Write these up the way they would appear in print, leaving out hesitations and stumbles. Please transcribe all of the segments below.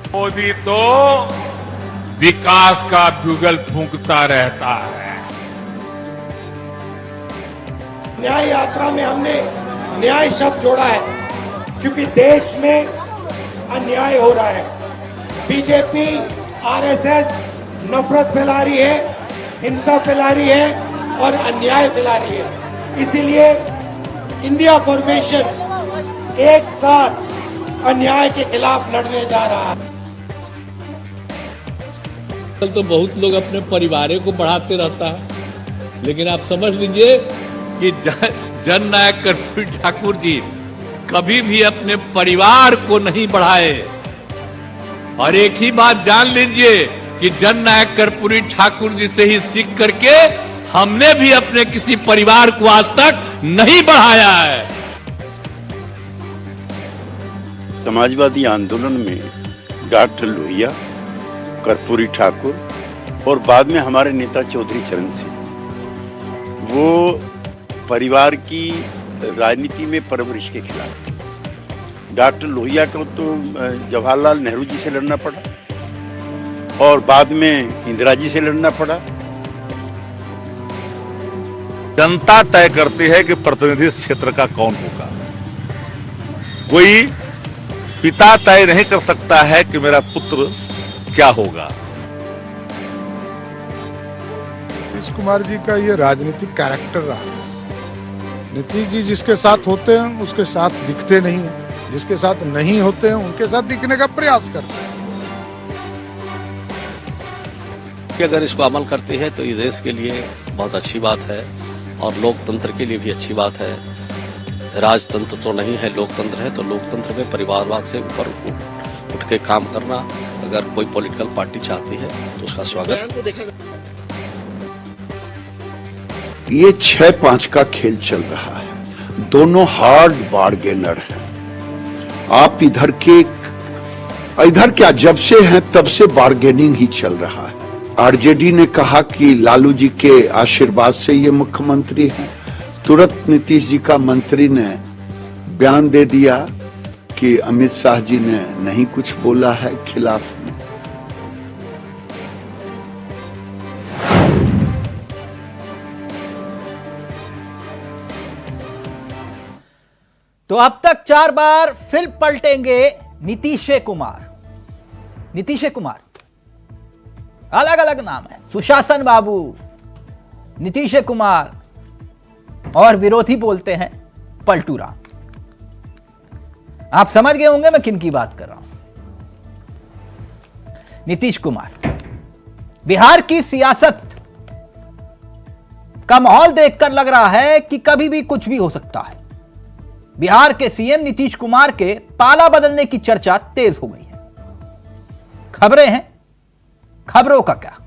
मोदी तो विकास का ब्यूगल फूंकता रहता है। न्याय यात्रा में हमने न्याय शब्द जोड़ा है क्योंकि देश में अन्याय हो रहा है। बीजेपी, आरएसएस नफरत फैला रही है, हिंसा फैला रही है और अन्याय फैला रही है। इसीलिए इंडिया फॉर्मेशन एक साथ अन्याय के खिलाफ लड़ने जा रहा है। कल तो बहुत लोग अपने परिवारों को बढ़ाते रहता है, लेकिन आप समझ लीजिए कि जननायक कर्पूरी ठाकुर जी कभी भी अपने परिवार को नहीं बढ़ाए। और एक ही बात जान लीजिए कि जननायक कर्पूरी ठाकुर जी से ही सीख करके हमने भी अपने किसी परिवार को आज तक नहीं बढ़ाया है। समाजवादी आंदोलन में डॉक्टर लोहिया, कर्पूरी ठाकुर और बाद में हमारे नेता चौधरी चरण सिंह, वो परिवार की राजनीति में परवरिश के खिलाफ थे। डॉक्टर लोहिया को तो जवाहरलाल नेहरू जी से लड़ना पड़ा और बाद में इंदिरा जी से लड़ना पड़ा। जनता तय करती है कि प्रतिनिधि क्षेत्र का कौन होगा। कोई पिता तय नहीं कर सकता है कि मेरा पुत्र क्या होगा। नीतीश कुमार जी का ये राजनीतिक कैरेक्टर रहा है। नीतीश जी जिसके साथ होते हैं उसके साथ दिखते नहीं हैं, जिसके साथ नहीं होते हैं उनके साथ दिखने का प्रयास करते हैं। कि अगर इसको अमल करती है तो ये देश के लिए बहुत अच्छी बात है और लोकतंत्र के लिए भी अच्छी बात है। राजतंत्र तो नहीं है, लोकतंत्र है, तो लोकतंत्र में परिवारवाद से ऊपर उठ के काम करना अगर कोई पॉलिटिकल पार्टी चाहती है तो उसका स्वागत। ये 6-5 का खेल चल रहा है, दोनों हार्ड बार्गेनर हैं। आप इधर क्या जब से हैं तब से बार्गेनिंग ही चल रहा है। आरजेडी ने कहा कि लालू जी के आशीर्वाद से ये मुख्यमंत्री हैं। तुरंत नीतीश जी का मंत्री ने बयान दे दिया कि अमित शाह जी ने नहीं कुछ बोला है खिलाफ में। तो अब तक 4 बार फिर पलटेंगे नीतीश कुमार। नीतीश कुमार अलग अलग नाम है, सुशासन बाबू, नीतीश कुमार और विरोधी बोलते हैं पलटू राम। आप समझ गए होंगे मैं किन की बात कर रहा हूं। नीतीश कुमार, बिहार की सियासत का माहौल देखकर लग रहा है कि कभी भी कुछ भी हो सकता है। बिहार के सीएम नीतीश कुमार के पाला बदलने की चर्चा तेज हो गई है। खबरें हैं, खबरों का क्या।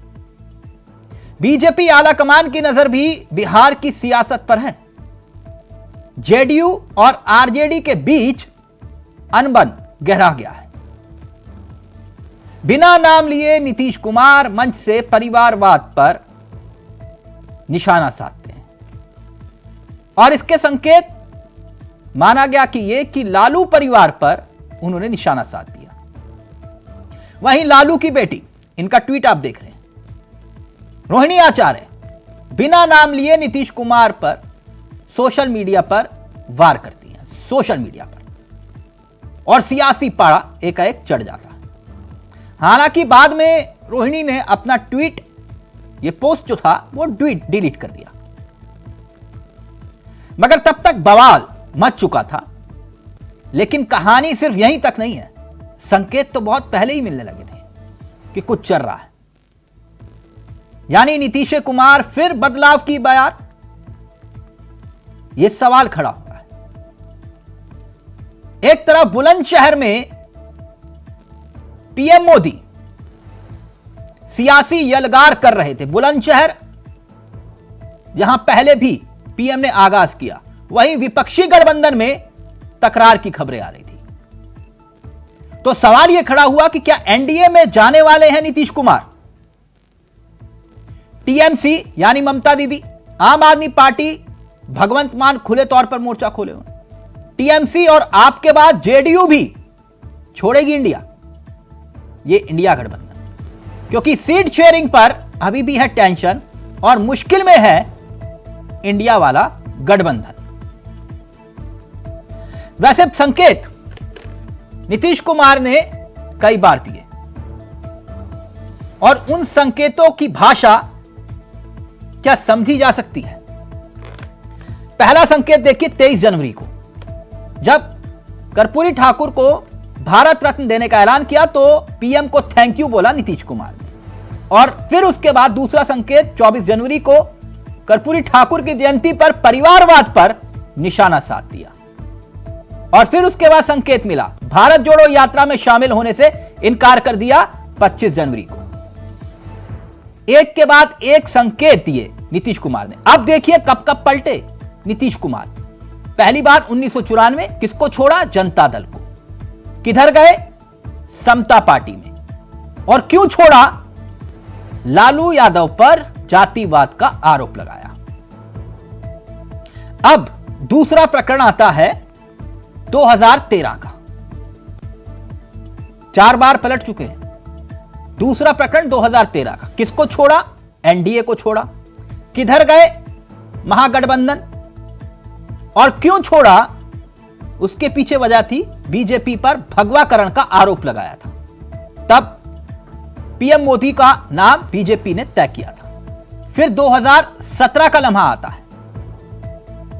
बीजेपी आला कमान की नजर भी बिहार की सियासत पर है। जेडीयू और आरजेडी के बीच अनबन गहरा गया है। बिना नाम लिए नीतीश कुमार मंच से परिवारवाद पर निशाना साधते हैं और इसके संकेत माना गया कि लालू परिवार पर उन्होंने निशाना साध दिया। वहीं लालू की बेटी, इनका ट्वीट आप देख रहे हैं, रोहिणी आचार्य बिना नाम लिए नीतीश कुमार पर सोशल मीडिया पर वार करती हैं, सोशल मीडिया पर, और सियासी पारा एकाएक चढ़ जाता है। हालांकि बाद में रोहिणी ने अपना ट्वीट, ये पोस्ट जो था वो डिलीट कर दिया, मगर तब तक बवाल मच चुका था। लेकिन कहानी सिर्फ यहीं तक नहीं है, संकेत तो बहुत पहले ही मिलने लगे थे कि कुछ चल रहा है। यानी नीतीश कुमार फिर बदलाव की बयार, यह सवाल खड़ा होता है। एक तरफ बुलंदशहर में पीएम मोदी सियासी यलगार कर रहे थे, बुलंदशहर जहां पहले भी पीएम ने आगाज किया, वहीं विपक्षी गठबंधन में तकरार की खबरें आ रही थी। तो सवाल यह खड़ा हुआ कि क्या एनडीए में जाने वाले हैं नीतीश कुमार? टीएमसी यानी ममता दीदी, आम आदमी पार्टी, भगवंत मान खुले तौर पर मोर्चा खोले हुए। टीएमसी और आप के बाद जेडीयू भी छोड़ेगी इंडिया। ये इंडिया गठबंधन, क्योंकि सीट शेयरिंग पर अभी भी है टेंशन और मुश्किल में है इंडिया वाला गठबंधन। वैसे संकेत नीतीश कुमार ने कई बार दिए और उन संकेतों की भाषा क्या समझी जा सकती है? पहला संकेत देखिए 23 जनवरी को, जब कर्पूरी ठाकुर को भारत रत्न देने का ऐलान किया तो पीएम को थैंक यू बोला नीतीश कुमार ने। और फिर उसके बाद दूसरा संकेत 24 जनवरी को कर्पूरी ठाकुर की जयंती पर परिवारवाद पर निशाना साध दिया। और फिर उसके बाद संकेत मिला, भारत जोड़ो यात्रा में शामिल होने से इनकार कर दिया 25 जनवरी को। एक के बाद एक संकेत दिए नीतीश कुमार ने। अब देखिए कब कब पलटे नीतीश कुमार। पहली बार 1994, किसको छोड़ा? जनता दल को। किधर गए? समता पार्टी में। और क्यों छोड़ा? लालू यादव पर जातिवाद का आरोप लगाया। अब दूसरा प्रकरण आता है 2013 का। 4 बार पलट चुके हैं। दूसरा प्रकरण 2013 का, किसको छोड़ा? एनडीए को छोड़ा। किधर गए? महागठबंधन। और क्यों छोड़ा? उसके पीछे वजह थी बीजेपी पर भगवाकरण का आरोप लगाया था। तब पीएम मोदी का नाम बीजेपी ने तय किया था। फिर 2017 का लम्हा आता है।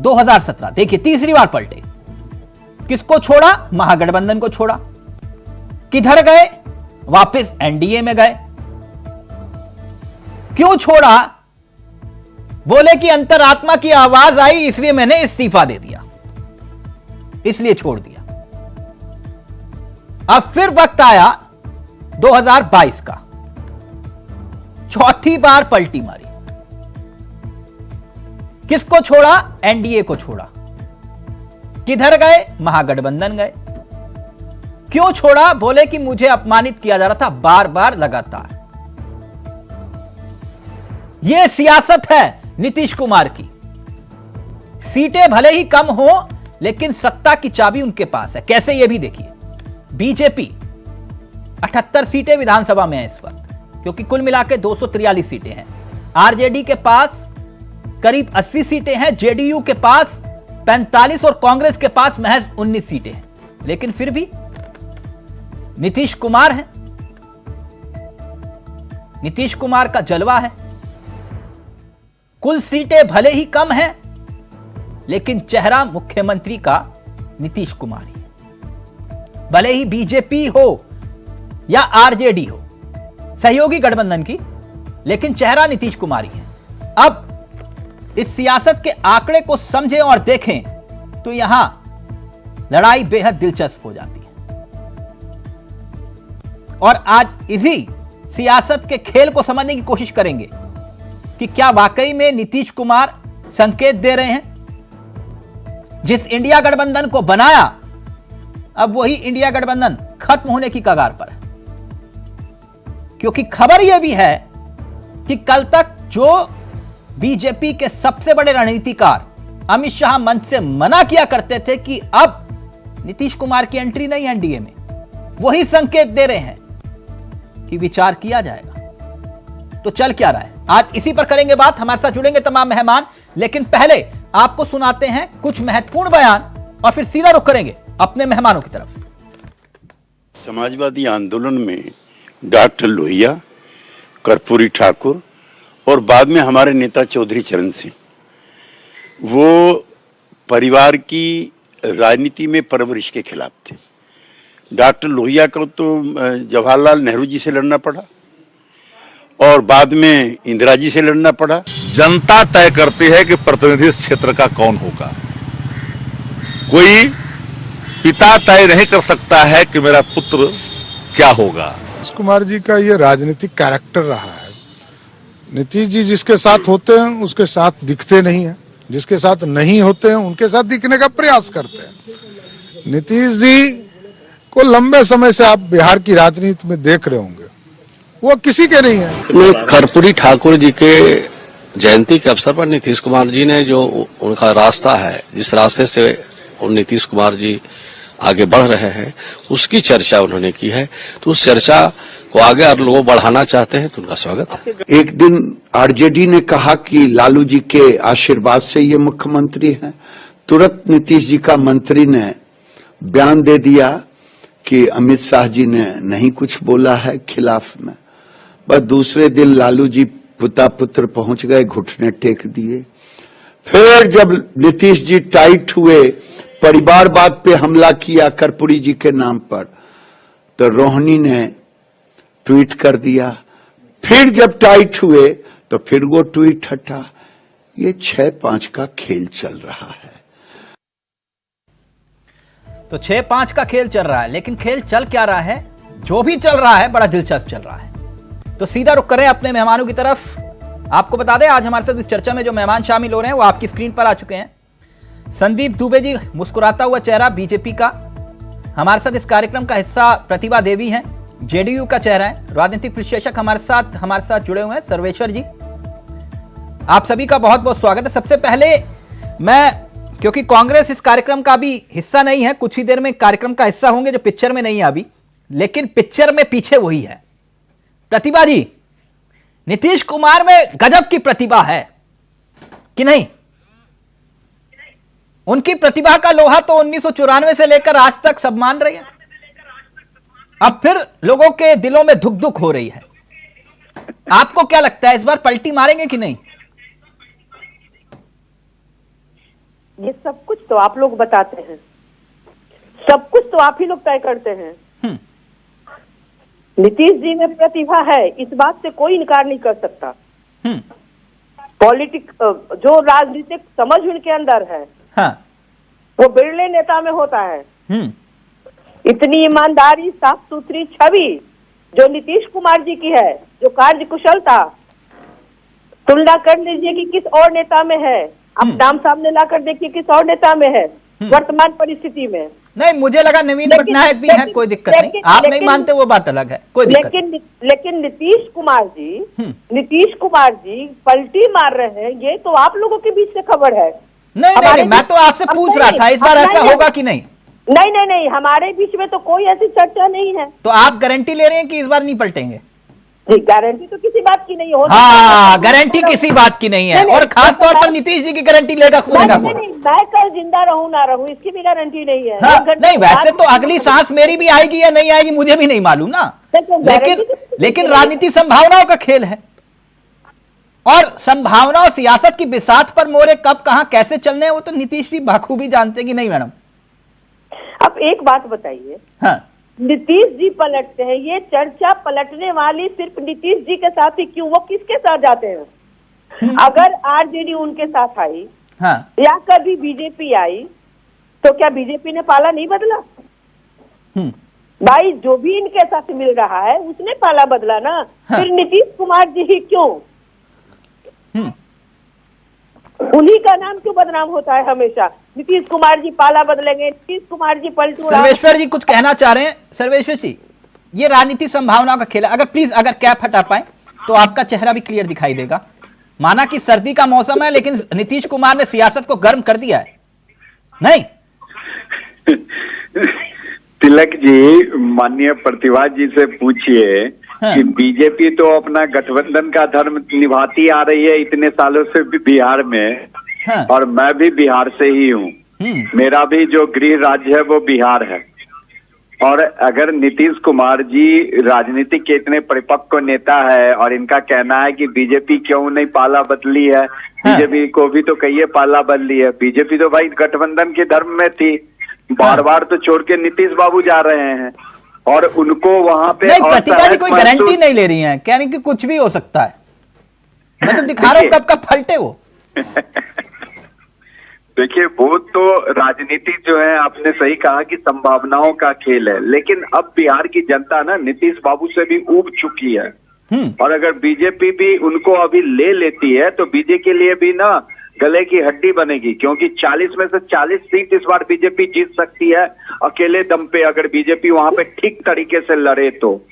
2017 देखिए तीसरी बार पलटे। किसको छोड़ा? महागठबंधन को छोड़ा। किधर गए? वापस एनडीए में गए। क्यों छोड़ा? बोले कि अंतरात्मा की आवाज आई इसलिए मैंने इस्तीफा दे दिया, इसलिए छोड़ दिया। अब फिर वक्त आया 2022 का। चौथी बार पलटी मारी। किसको छोड़ा? एनडीए को छोड़ा। किधर गए? महागठबंधन गए। क्यों छोड़ा? बोले कि मुझे अपमानित किया जा रहा था बार बार लगातार। यह सियासत है नीतीश कुमार की। सीटें भले ही कम हो लेकिन सत्ता की चाबी उनके पास है। कैसे? यह भी देखिए। बीजेपी 78 सीटें विधानसभा में है इस वक्त, क्योंकि कुल मिला के 243 सीटें हैं। आरजेडी के पास करीब 80 सीटें हैं, जेडीयू के पास 45 और कांग्रेस के पास महज 19 सीटें हैं। लेकिन फिर भी नीतीश कुमार है। नीतीश कुमार का जलवा है। कुल सीटें भले ही कम हैं लेकिन चेहरा मुख्यमंत्री का नीतीश कुमार ही है। भले ही बीजेपी हो या आरजेडी हो, सहयोगी गठबंधन की, लेकिन चेहरा नीतीश कुमार ही है। अब इस सियासत के आंकड़े को समझें और देखें तो यहां लड़ाई बेहद दिलचस्प हो जाती है। और आज इसी सियासत के खेल को समझने की कोशिश करेंगे कि क्या वाकई में नीतीश कुमार संकेत दे रहे हैं। जिस इंडिया गठबंधन को बनाया, अब वही इंडिया गठबंधन खत्म होने की कगार पर है। क्योंकि खबर यह भी है कि कल तक जो बीजेपी के सबसे बड़े रणनीतिकार अमित शाह मंच से मना किया करते थे कि अब नीतीश कुमार की एंट्री नहीं एनडीए में, वही संकेत दे रहे हैं कि विचार किया जाएगा। तो चल क्या रहा है, आज इसी पर करेंगे बात। हमारे साथ जुड़ेंगे तमाम मेहमान, लेकिन पहले आपको सुनाते हैं कुछ महत्वपूर्ण बयान और फिर सीधा रुख करेंगे अपने मेहमानों की तरफ। समाजवादी आंदोलन में डॉक्टर लोहिया, कर्पूरी ठाकुर और बाद में हमारे नेता चौधरी चरण सिंह, वो परिवार की राजनीति में परवरिश के खिलाफ थे। डॉक्टर लोहिया को तो जवाहरलाल नेहरू जी से लड़ना पड़ा और बाद में इंदिरा जी से लड़ना पड़ा। जनता तय करती है कि प्रतिनिधि इस क्षेत्र का कौन होगा। कोई पिता तय नहीं कर सकता है कि मेरा पुत्र क्या होगा। नीतीश कुमार जी का ये राजनीतिक कैरेक्टर रहा है। नीतीश जी जिसके साथ होते हैं उसके साथ दिखते नहीं हैं, जिसके साथ नहीं होते हैं उनके साथ दिखने का प्रयास करते हैं। नीतीश जी को लंबे समय से आप बिहार की राजनीति में देख रहे होंगे, वो किसी के नहीं है। कर्पूरी ठाकुर जी के जयंती के अवसर पर नीतीश कुमार जी ने जो उनका रास्ता है, जिस रास्ते से नीतीश कुमार जी आगे बढ़ रहे हैं, उसकी चर्चा उन्होंने की है। तो उस चर्चा को आगे और लोग बढ़ाना चाहते हैं तो उनका स्वागत है। एक दिन आरजेडी ने कहा कि लालू जी के आशीर्वाद से ये मुख्यमंत्री हैं। तुरंत नीतीश जी का मंत्री ने बयान दे दिया कि अमित शाह जी ने नहीं कुछ बोला है खिलाफ में। बस दूसरे दिन लालू जी पुता पुत्र पहुंच गए, घुटने टेक दिए। फिर जब नीतीश जी टाइट हुए, परिवारवाद पे हमला किया कर्पूरी जी के नाम पर, तो रोहिणी ने ट्वीट कर दिया। फिर जब टाइट हुए तो फिर वो ट्वीट हटा। ये 6-5 का खेल चल रहा है। तो 6-5 का खेल चल रहा है, लेकिन खेल चल क्या रहा है? जो भी चल रहा है बड़ा दिलचस्प चल रहा है। तो सीधा रुक करें अपने मेहमानों की तरफ। आपको बता दें आज हमारे साथ इस चर्चा में जो मेहमान शामिल हो रहे हैं वो आपकी स्क्रीन पर आ चुके हैं। संदीप दुबे जी, मुस्कुराता हुआ चेहरा बीजेपी का। हमारे साथ इस कार्यक्रम का हिस्सा प्रतिभा देवी हैं, जेडीयू का चेहरा है। राजनीतिक विश्लेषक हमारे साथ जुड़े हुए हैं सर्वेश्वर जी। आप सभी का बहुत बहुत स्वागत है। सबसे पहले मैं, क्योंकि कांग्रेस इस कार्यक्रम का भी हिस्सा नहीं है, कुछ ही देर में कार्यक्रम का हिस्सा होंगे जो पिक्चर में नहीं है अभी, लेकिन पिक्चर में पीछे वही है। प्रतिभा जी, नीतीश कुमार में गजब की प्रतिभा है कि नहीं? उनकी प्रतिभा का लोहा तो 1994 से लेकर आज तक सब मान रहे हैं। अब फिर लोगों के दिलों में धुक धुक हो रही है। आपको क्या लगता है, इस बार पलटी मारेंगे कि नहीं? ये सब कुछ तो आप लोग बताते हैं, सब कुछ तो आप ही लोग तय करते हैं। नीतीश जी में प्रतिभा है, इस बात से कोई इनकार नहीं कर सकता। पॉलिटिक जो राजनीतिक समझ उनके अंदर है, हाँ। वो बिरले नेता में होता है। इतनी ईमानदारी, साफ सुथरी छवि जो नीतीश कुमार जी की है, जो कार्य कुशलता, तुलना कर लीजिए कि किस और नेता में है। आप नाम सामने लाकर देखिए किस और नेता में है वर्तमान परिस्थिति में। नहीं, मुझे लगा नवीन पटनायक भी है, कोई दिक्कत नहीं। आप नहीं मानते वो बात अलग है, कोई दिक्कत नहीं। लेकिन नीतीश कुमार जी पलटी मार रहे हैं, ये तो आप लोगों के बीच से खबर है। नहीं, मैं तो आपसे पूछ रहा था इस बार ऐसा होगा कि नहीं। नहीं, हमारे बीच में तो कोई ऐसी चर्चा नहीं है। तो आप गारंटी ले रहे हैं कि इस बार नहीं पलटेंगे? गारंटी तो किसी बात की नहीं हो। हाँ, गारंटी किसी बात की नहीं है। और खास तौर पर नीतीश जी की गारंटी लेगा कौन? मैं कल जिंदा रहूं ना रहूं इसकी भी गारंटी नहीं है। हाँ, नहीं, वैसे तो अगली सांस मेरी भी आएगी या नहीं आएगी मुझे भी नहीं मालूम ना। लेकिन राजनीति संभावनाओं का खेल है, और संभावना और सियासत की बिसात पर मोरे कब कहां कैसे चलने हैं वो तो नीतीश जी बखूबी जानते कि नहीं मैडम? अब एक बात बताइए, हाँ, नीतीश जी पलटते हैं, ये चर्चा पलटने वाली सिर्फ नीतीश जी के साथ ही क्यों? वो किसके साथ जाते हैं? अगर आरजेडी उनके साथ आई, हाँ, या कभी बीजेपी आई, तो क्या बीजेपी ने पाला नहीं बदला? भाई, जो भी इनके साथ मिल रहा है उसने पाला बदला ना। हाँ। फिर नीतीश कुमार जी ही क्यों? उन्हीं का नाम क्यों बदनाम होता है हमेशा? नीतीश कुमार जी पाला बदलेंगे, नीतीश कुमार जी पलटू। सर्वेश्वर जी कुछ कहना चाह रहे हैं? सर्वेश्वर जी, ये राजनीति संभावनाओं का खेल है। अगर प्लीज अगर कैप हटा पाए तो आपका चेहरा भी क्लियर दिखाई देगा। माना कि सर्दी का मौसम है, लेकिन नीतीश कुमार ने सियासत को गर्म कर दिया है, नहीं? तिलक जी, माननीय प्रतिभा जी से पूछिए, हाँ, कि बीजेपी तो अपना गठबंधन का धर्म निभाती आ रही है इतने सालों से बिहार में, हाँ, और मैं भी बिहार से ही हूँ। मेरा भी जो गृह राज्य है वो बिहार है। और अगर नीतीश कुमार जी राजनीतिक के इतने परिपक्व नेता है और इनका कहना है कि बीजेपी क्यों नहीं पाला बदली है, हाँ, बीजेपी को भी तो कहिए पाला बदली है। बीजेपी तो भाई गठबंधन के धर्म में थी, बार बार तो छोड़ के नीतीश बाबू जा रहे हैं, और उनको वहां पे प्रतिभा जी कोई गारंटी नहीं ले रही है, कह रही कि कुछ भी हो सकता है। मैं तो दिखा रहा हूं कब कब फलटे वो। देखिए, वो तो राजनीति जो है, आपने सही कहा कि संभावनाओं का खेल है, लेकिन अब बिहार की जनता ना नीतीश बाबू से भी ऊब चुकी है, और अगर बीजेपी भी उनको अभी ले लेती है तो बीजेपी के लिए भी ना गले की हड्डी बनेगी, क्योंकि 40 में से 40 सीट इस बार बीजेपी जीत सकती है अकेले दम पे, अगर बीजेपी वहां पे ठीक तरीके से लड़े तो।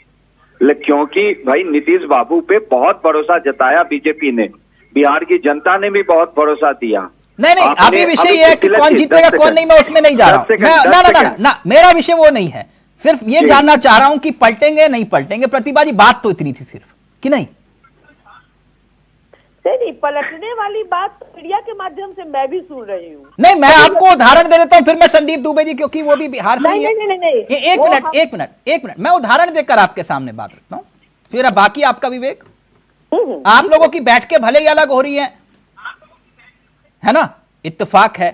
क्योंकि भाई नीतीश बाबू पे बहुत भरोसा जताया बीजेपी ने, बिहार की जनता ने भी बहुत भरोसा दिया, नहीं नहीं, अभी विषय ये है कि कौन जीतेगा कौन नहीं, मैं उसमें नहीं जा रहा हूं। ना ना ना ना, मेरा विषय वो नहीं है, सिर्फ ये जानना चाह रहा हूं कि पलटेंगे नहीं पलटेंगे। प्रतिभा जी, बात तो इतनी थी सिर्फ, कि नहीं? नहीं, पलटने वाली बात मीडिया के माध्यम से मैं भी सुन रही हूँ। नहीं, मैं आपको उदाहरण दे देता हूं, फिर मैं संदीप दुबे जी, क्योंकि वो भी बिहार से ही है। नहीं, एक मिनट, मैं उदाहरण देकर आपके सामने बात रखता हूं, फिर अब बाकी आपका विवेक। आप लोगों की बैठ के भले ही अलग हो रही है ना, इत्तेफाक है।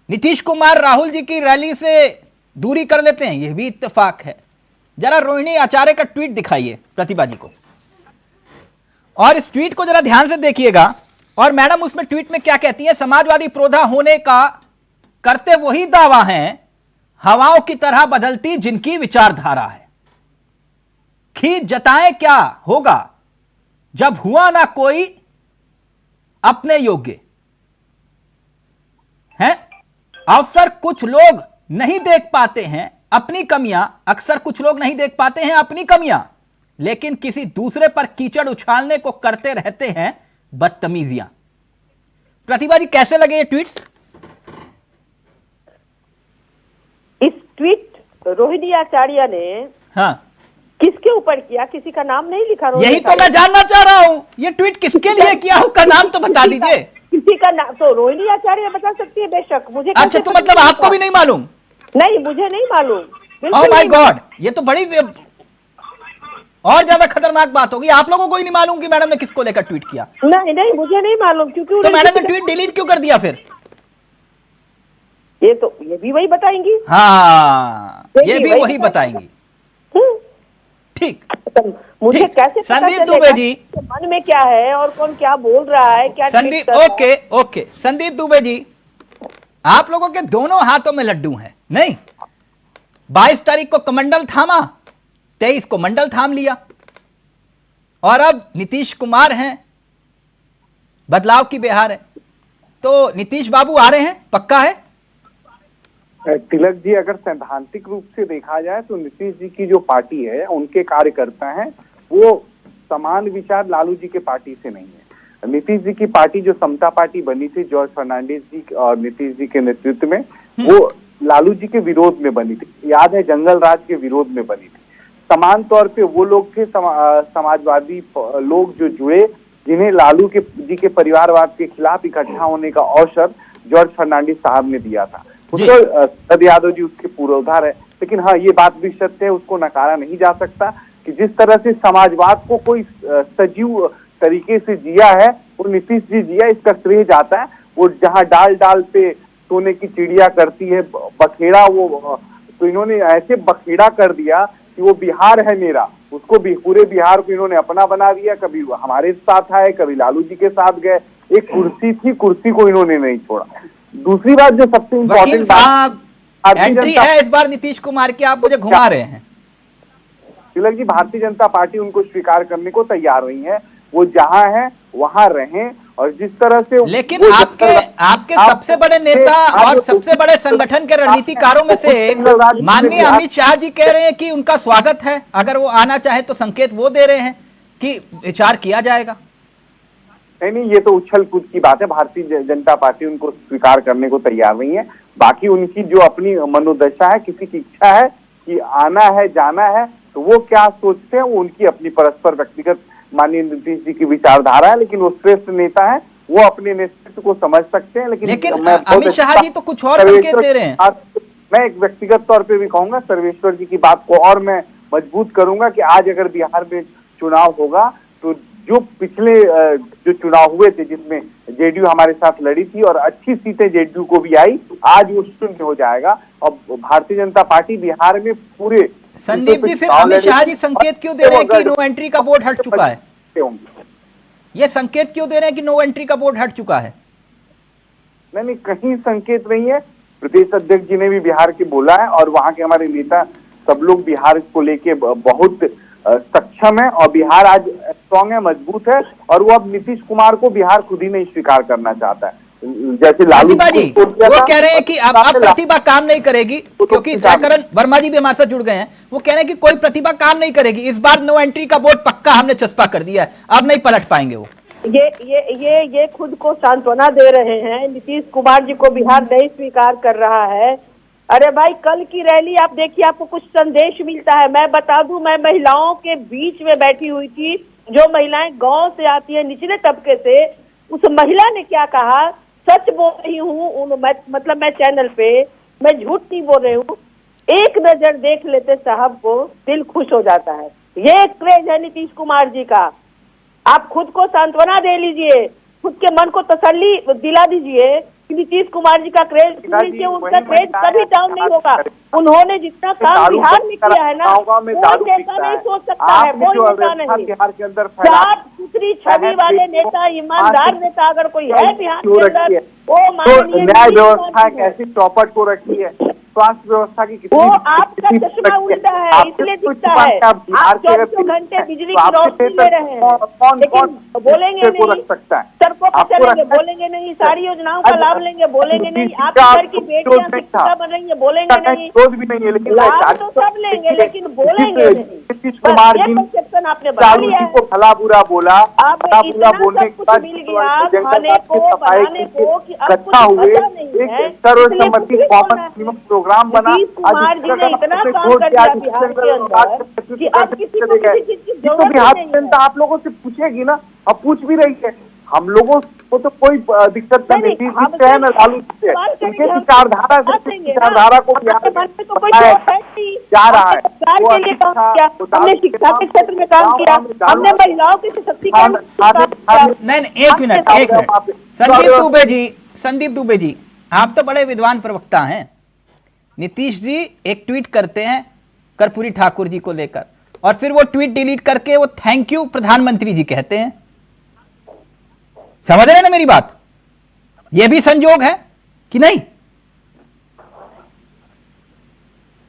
नीतीश कुमार राहुल जी की रैली से दूरी कर लेते हैं, यह भी इत्तेफाक है। जरा रोहिणी आचार्य का ट्वीट दिखाइए प्रतिभा जी को, और इस ट्वीट को जरा ध्यान से देखिएगा। और मैडम उसमें ट्वीट में क्या कहती है? समाजवादी प्रोधा होने का करते वही दावा हैं, हवाओं की तरह बदलती जिनकी विचारधारा है। खींच जताएं क्या होगा जब हुआ ना कोई अपने योग्य है। अवसर कुछ लोग नहीं देख पाते हैं अपनी कमियां, अक्सर कुछ लोग नहीं देख पाते हैं अपनी कमियां, लेकिन किसी दूसरे पर कीचड़ उछालने को करते रहते हैं बदतमीजियां। प्रतिभा जी, कैसे लगे ये ट्वीट्स? इस ट्वीट रोहिणी आचार्य ने हाँ किसके ऊपर किया? किसी का नाम नहीं लिखा। यही तो मैं जानना चाह रहा हूं, ये ट्वीट किसके लिए किया, उसका नाम तो बता दीजिए। किसी का नाम तो रोहिणी आचार्य बता सकती है, बेशक। मुझे अच्छा, तो मतलब आपको भी नहीं मालूम? नहीं, मुझे नहीं मालूम। ओह माय गॉड, ये तो बड़ी और ज्यादा खतरनाक बात होगी। आप लोगों को ही नहीं मालूम कि मैडम ने किसको लेकर ट्वीट किया? नहीं, मुझे नहीं मालूम। क्योंकि तो मैडम ने ट्वीट डिलीट क्यों कर दिया फिर? ये भी वही बताएंगी। हाँ, ये भी वही बताएंगी। ठीक, मुझे कैसे संदीप दुबे जी मन में क्या है और कौन क्या बोल रहा है, क्या संदीप, ओके संदीप दुबे जी, आप लोगों के दोनों हाथों में लड्डू हैं, नहीं? 22 तारीख को कमंडल थामा, 23 को मंडल थाम लिया, और अब नीतीश कुमार हैं, बदलाव की बिहार है, तो नीतीश बाबू आ रहे हैं, पक्का है? तिलक जी, अगर सैद्धांतिक रूप से देखा जाए तो नीतीश जी की जो पार्टी है, उनके कार्यकर्ता हैं, वो समान विचार लालू जी के पार्टी से नहीं है। नीतीश जी की पार्टी जो समता पार्टी बनी थी जॉर्ज फर्नांडिस जी और नीतीश जी के नेतृत्व में, वो लालू जी के विरोध में बनी थी। याद है, जंगल राज के विरोध में बनी थी। समान तौर पे वो लोग थे, समाजवादी लोग जो जुड़े, जिन्हें लालू के जी के परिवारवाद के खिलाफ इकट्ठा होने का अवसर जॉर्ज फर्नांडिस साहब ने दिया था। उसको शरद यादव जी उसके पूर्वोधार है। लेकिन हाँ, ये बात भी सत्य है, उसको नकारा नहीं जा सकता कि जिस तरह से समाजवाद को कोई सजीव तरीके से जिया है, वो नीतीश जी जिया, इसका श्रेय जाता है। वो जहाँ डाल डाल पे सोने की चिड़िया करती है बखेड़ा, वो तो इन्होंने ऐसे बखेड़ा कर दिया कि वो बिहार है मेरा, उसको भी पूरे बिहार को इन्होंने अपना बना दिया। कभी हमारे साथ आए, कभी लालू जी के साथ गए। एक कुर्सी थी, कुर्सी को इन्होंने नहीं छोड़ा। दूसरी बात जो सबसे इम्पोर्टेंट बात, एंट्री है इस बार नीतीश कुमार की, आप मुझे घुमा रहे हैं। तिलक जी, भारतीय जनता पार्टी उनको स्वीकार करने को तैयार नहीं है। वो जहां है वहां रहें, और जिस तरह से, लेकिन आपके सबसे बड़े नेता और सबसे बड़े संगठन के रणनीतिकारों में से माननीय अमित शाह जी कह रहे हैं कि उनका स्वागत है, अगर वो आना चाहे तो संकेत वो दे रहे हैं कि विचार किया जाएगा। नहीं, ये तो उछल कूद की बात है। भारतीय जनता पार्टी उनको स्वीकार करने को तैयार नहीं है। बाकी उनकी जो अपनी मनोदशा है, किसी की इच्छा है कि आना है जाना है, तो वो क्या सोचते हैं, वो उनकी अपनी परस्पर व्यक्तिगत, माननीय नीतीश जी की विचारधारा है। लेकिन वो श्रेष्ठ नेता है, वो अपने नेतृत्व को समझ सकते हैं। लेकिन अमित शाह जी तो कुछ और संकेत दे रहे हैं। मैं एक व्यक्तिगत तौर पे भी कहूंगा, सर्वेश्वर जी की बात को और मैं मजबूत करूंगा कि आज अगर बिहार में चुनाव होगा तो जो पिछले जो चुनाव हुए थे जिसमें जेडीयू हमारे साथ लड़ी थी और अच्छी सीटें जेडीयू को भी आई, आज वो शून्य हो जाएगा। और भारतीय जनता पार्टी बिहार में पूरे, संदीप जी, फिर अमित शाह जी संकेत क्यों दे रहे हैं कि नो एंट्री का बोर्ड हट चुका है? ये संकेत क्यों दे रहे हैं कि नो एंट्री का बोर्ड हट चुका है? नहीं, कहीं संकेत नहीं है। प्रदेश अध्यक्ष जी ने भी बिहार के बोला है, और वहां के हमारे नेता सब लोग बिहार को लेके बहुत सक्षम है, और बिहार आज स्ट्रॉन्ग है, मजबूत है। और वो अब नीतीश कुमार को बिहार खुद ही नहीं स्वीकार करना चाहता है। जैसे लालू जी वो कह रहे हैं कि अब प्रतिभा काम नहीं करेगी, क्योंकि जयकरण वर्मा जी भी हमारे साथ जुड़ गए हैं। वो कह रहे हैं कि कोई प्रतिभा काम नहीं करेगी, इस बार नो एंट्री का बोर्ड पक्का हमने चस्पा कर दिया है, अब नहीं पलट पाएंगे वो। ये खुद को सांत्वना दे रहे हैं। नीतीश कुमार जी को बिहार नहीं स्वीकार कर रहा है। अरे भाई, कल की रैली आप देखिए, आपको कुछ संदेश मिलता है। मैं बता दूं, मैं महिलाओं के बीच में बैठी हुई थी। जो महिलाएं गांव से आती है, निचले तबके से, उस महिला ने क्या कहा, सच बोल रही हूँ, मतलब मैं चैनल पे, मैं झूठ नहीं बोल रही हूँ। एक नजर देख लेते साहब को दिल खुश हो जाता है। ये क्रेज है नीतीश कुमार जी का। आप खुद को सांत्वना दे लीजिए, खुद के मन को तसल्ली दिला दीजिए कि नीतीश कुमार जी का क्रेज, उनका क्रेज कभी डाउन नहीं होगा। उन्होंने जितना काम बिहार में किया है ना, कोई नेता नहीं सोच सकता है, कोई नेता नहीं। साफ सुथरी छवि वाले नेता, ईमानदार नेता अगर कोई है बिहार के अंदर, वो माननीय न्याय व्यवस्था एक ऐसी चौपट को रखी है, स्वास्थ्य व्यवस्था की वो आपका चश्मा उल्टा है, इसलिए दिखता है। आप 24 घंटे बिजली की रोशनी ले रहे हैं, लेकिन बोलेंगे नहीं, सड़कों पर चलेंगे, बोलेंगे नहीं, सारी योजनाओं का लाभ लेंगे, बोलेंगे नहीं, आपके घर की बेटियां शिक्षिका बन रही है, बोलेंगे नहीं, लाभ तो सब लेंगे लेकिन बोलेंगे नहीं। नीतीश कुमार जी परसेप्शन आपने बना लिया है। भला बुरा बोला, अब इतना सब कुछ मिल गया खाने को, बनाने को, कि अब कुछ बचा नहीं है। सर्वसम्मति कॉमन प्रोग्राम बना। नीतीश कुमार जी ने इतना काम कर दिया बिहार के अंदर कि अब किसी को किसी चीज की जरूरत नहीं है। आप लोगों से पूछेगी ना, अब पूछ भी रही है। हम लोगों को तो कोई दिक्कत नहीं है ना, लालू से उनके विचारधारा को जा रहा है। हमने शिक्षा के क्षेत्र में काम किया, हमने महिलाओं के सशक्तिकरण। नहीं, एक मिनट। संदीप दुबे जी, आप तो बड़े विद्वान प्रवक्ता हैं। नीतीश जी एक ट्वीट करते हैं कर्पूरी ठाकुर जी को लेकर, और फिर वो ट्वीट डिलीट करके वो थैंक यू प्रधानमंत्री जी कहते हैं। समझ रहे हैं ना मेरी बात? ये भी संजोग है कि नहीं?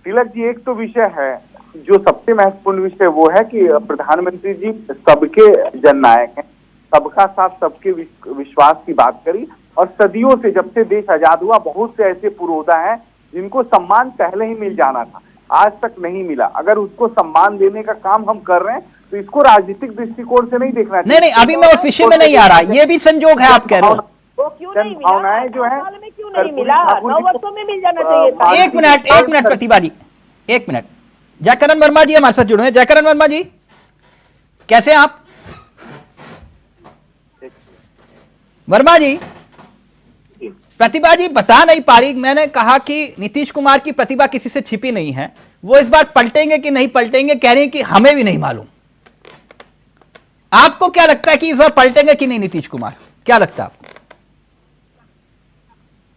तिलक जी, एक तो विषय है जो सबसे महत्वपूर्ण विषय, वो है कि प्रधानमंत्री जी सबके जननायक हैं, सबका साथ, सबके विश्वास की बात करी। और सदियों से, जब से देश आजाद हुआ, बहुत से ऐसे पुरोधा हैं जिनको सम्मान पहले ही मिल जाना था, आज तक नहीं मिला। अगर उसको सम्मान देने का काम हम कर रहे हैं तो इसको राजनीतिक दृष्टिकोण से नहीं देखना चाहिए। नहीं, अभी मैं उस विषय में नहीं आ रहा, ये भी संजोग है आप कह रहे हो। वो क्यों नहीं मिला? भावनाएं जो है क्यों नहीं मिला? 9 वर्षों में मिल जाना चाहिए था। एक मिनट प्रतिभा जी, एक मिनट। जयकरण वर्मा जी हमारे साथ जुड़े हैं। जयकरण वर्मा जी, कैसे आप? वर्मा जी, प्रतिभा जी बता नहीं पा रही। मैंने कहा कि नीतीश कुमार की प्रतिभा किसी से छिपी नहीं है, वो इस बार पलटेंगे कि नहीं पलटेंगे, कह रहे हैं कि हमें भी नहीं मालूम। आपको क्या लगता है कि इस बार पलटेंगे कि नहीं नीतीश कुमार? क्या लगता है आपको?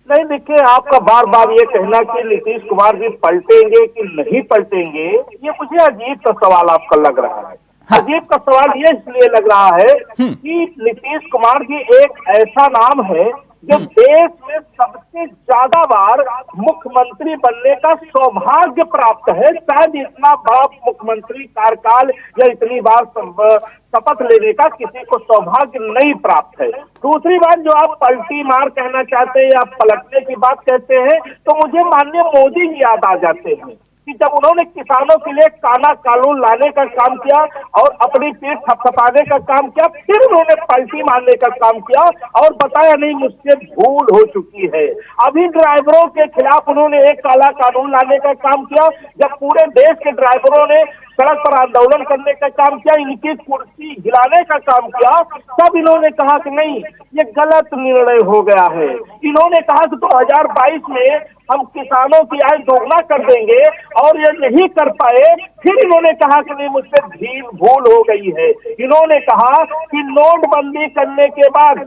नहीं, देखिए, आपका बार बार ये कहना कि नीतीश कुमार जी पलटेंगे कि नहीं पलटेंगे, ये मुझे अजीब सा सवाल आपका लग रहा है। अजीब का सवाल ये इसलिए लग रहा है कि नीतीश कुमार जी एक ऐसा नाम है जो देश में सबसे ज्यादा बार मुख्यमंत्री बनने का सौभाग्य प्राप्त है। शायद इतना बड़ा मुख्यमंत्री कार्यकाल या इतनी बार शपथ लेने का किसी को सौभाग्य नहीं प्राप्त है। दूसरी बात, जो आप पलटी मार कहना चाहते हैं या पलटने की बात कहते हैं, तो मुझे माननीय मोदी जी याद आ जाते हैं कि जब उन्होंने किसानों के लिए काला कानून लाने का काम किया और अपनी पीठ थपथपाने का काम किया, फिर उन्होंने पलटी मारने का काम किया और बताया नहीं मुझसे भूल हो चुकी है। अभी ड्राइवरों के खिलाफ उन्होंने एक काला कानून लाने का काम किया। जब पूरे देश के ड्राइवरों ने सड़क पर आंदोलन करने का काम किया, इनकी कुर्सी हिलाने का काम किया, तब इन्होंने कहा कि नहीं, ये गलत निर्णय हो गया है। इन्होंने कहा कि 2022 में हम किसानों की आय दोगुना कर देंगे और ये नहीं कर पाए। फिर इन्होंने कहा कि नहीं, मुझसे भूल हो गई है। इन्होंने कहा कि नोटबंदी करने के बाद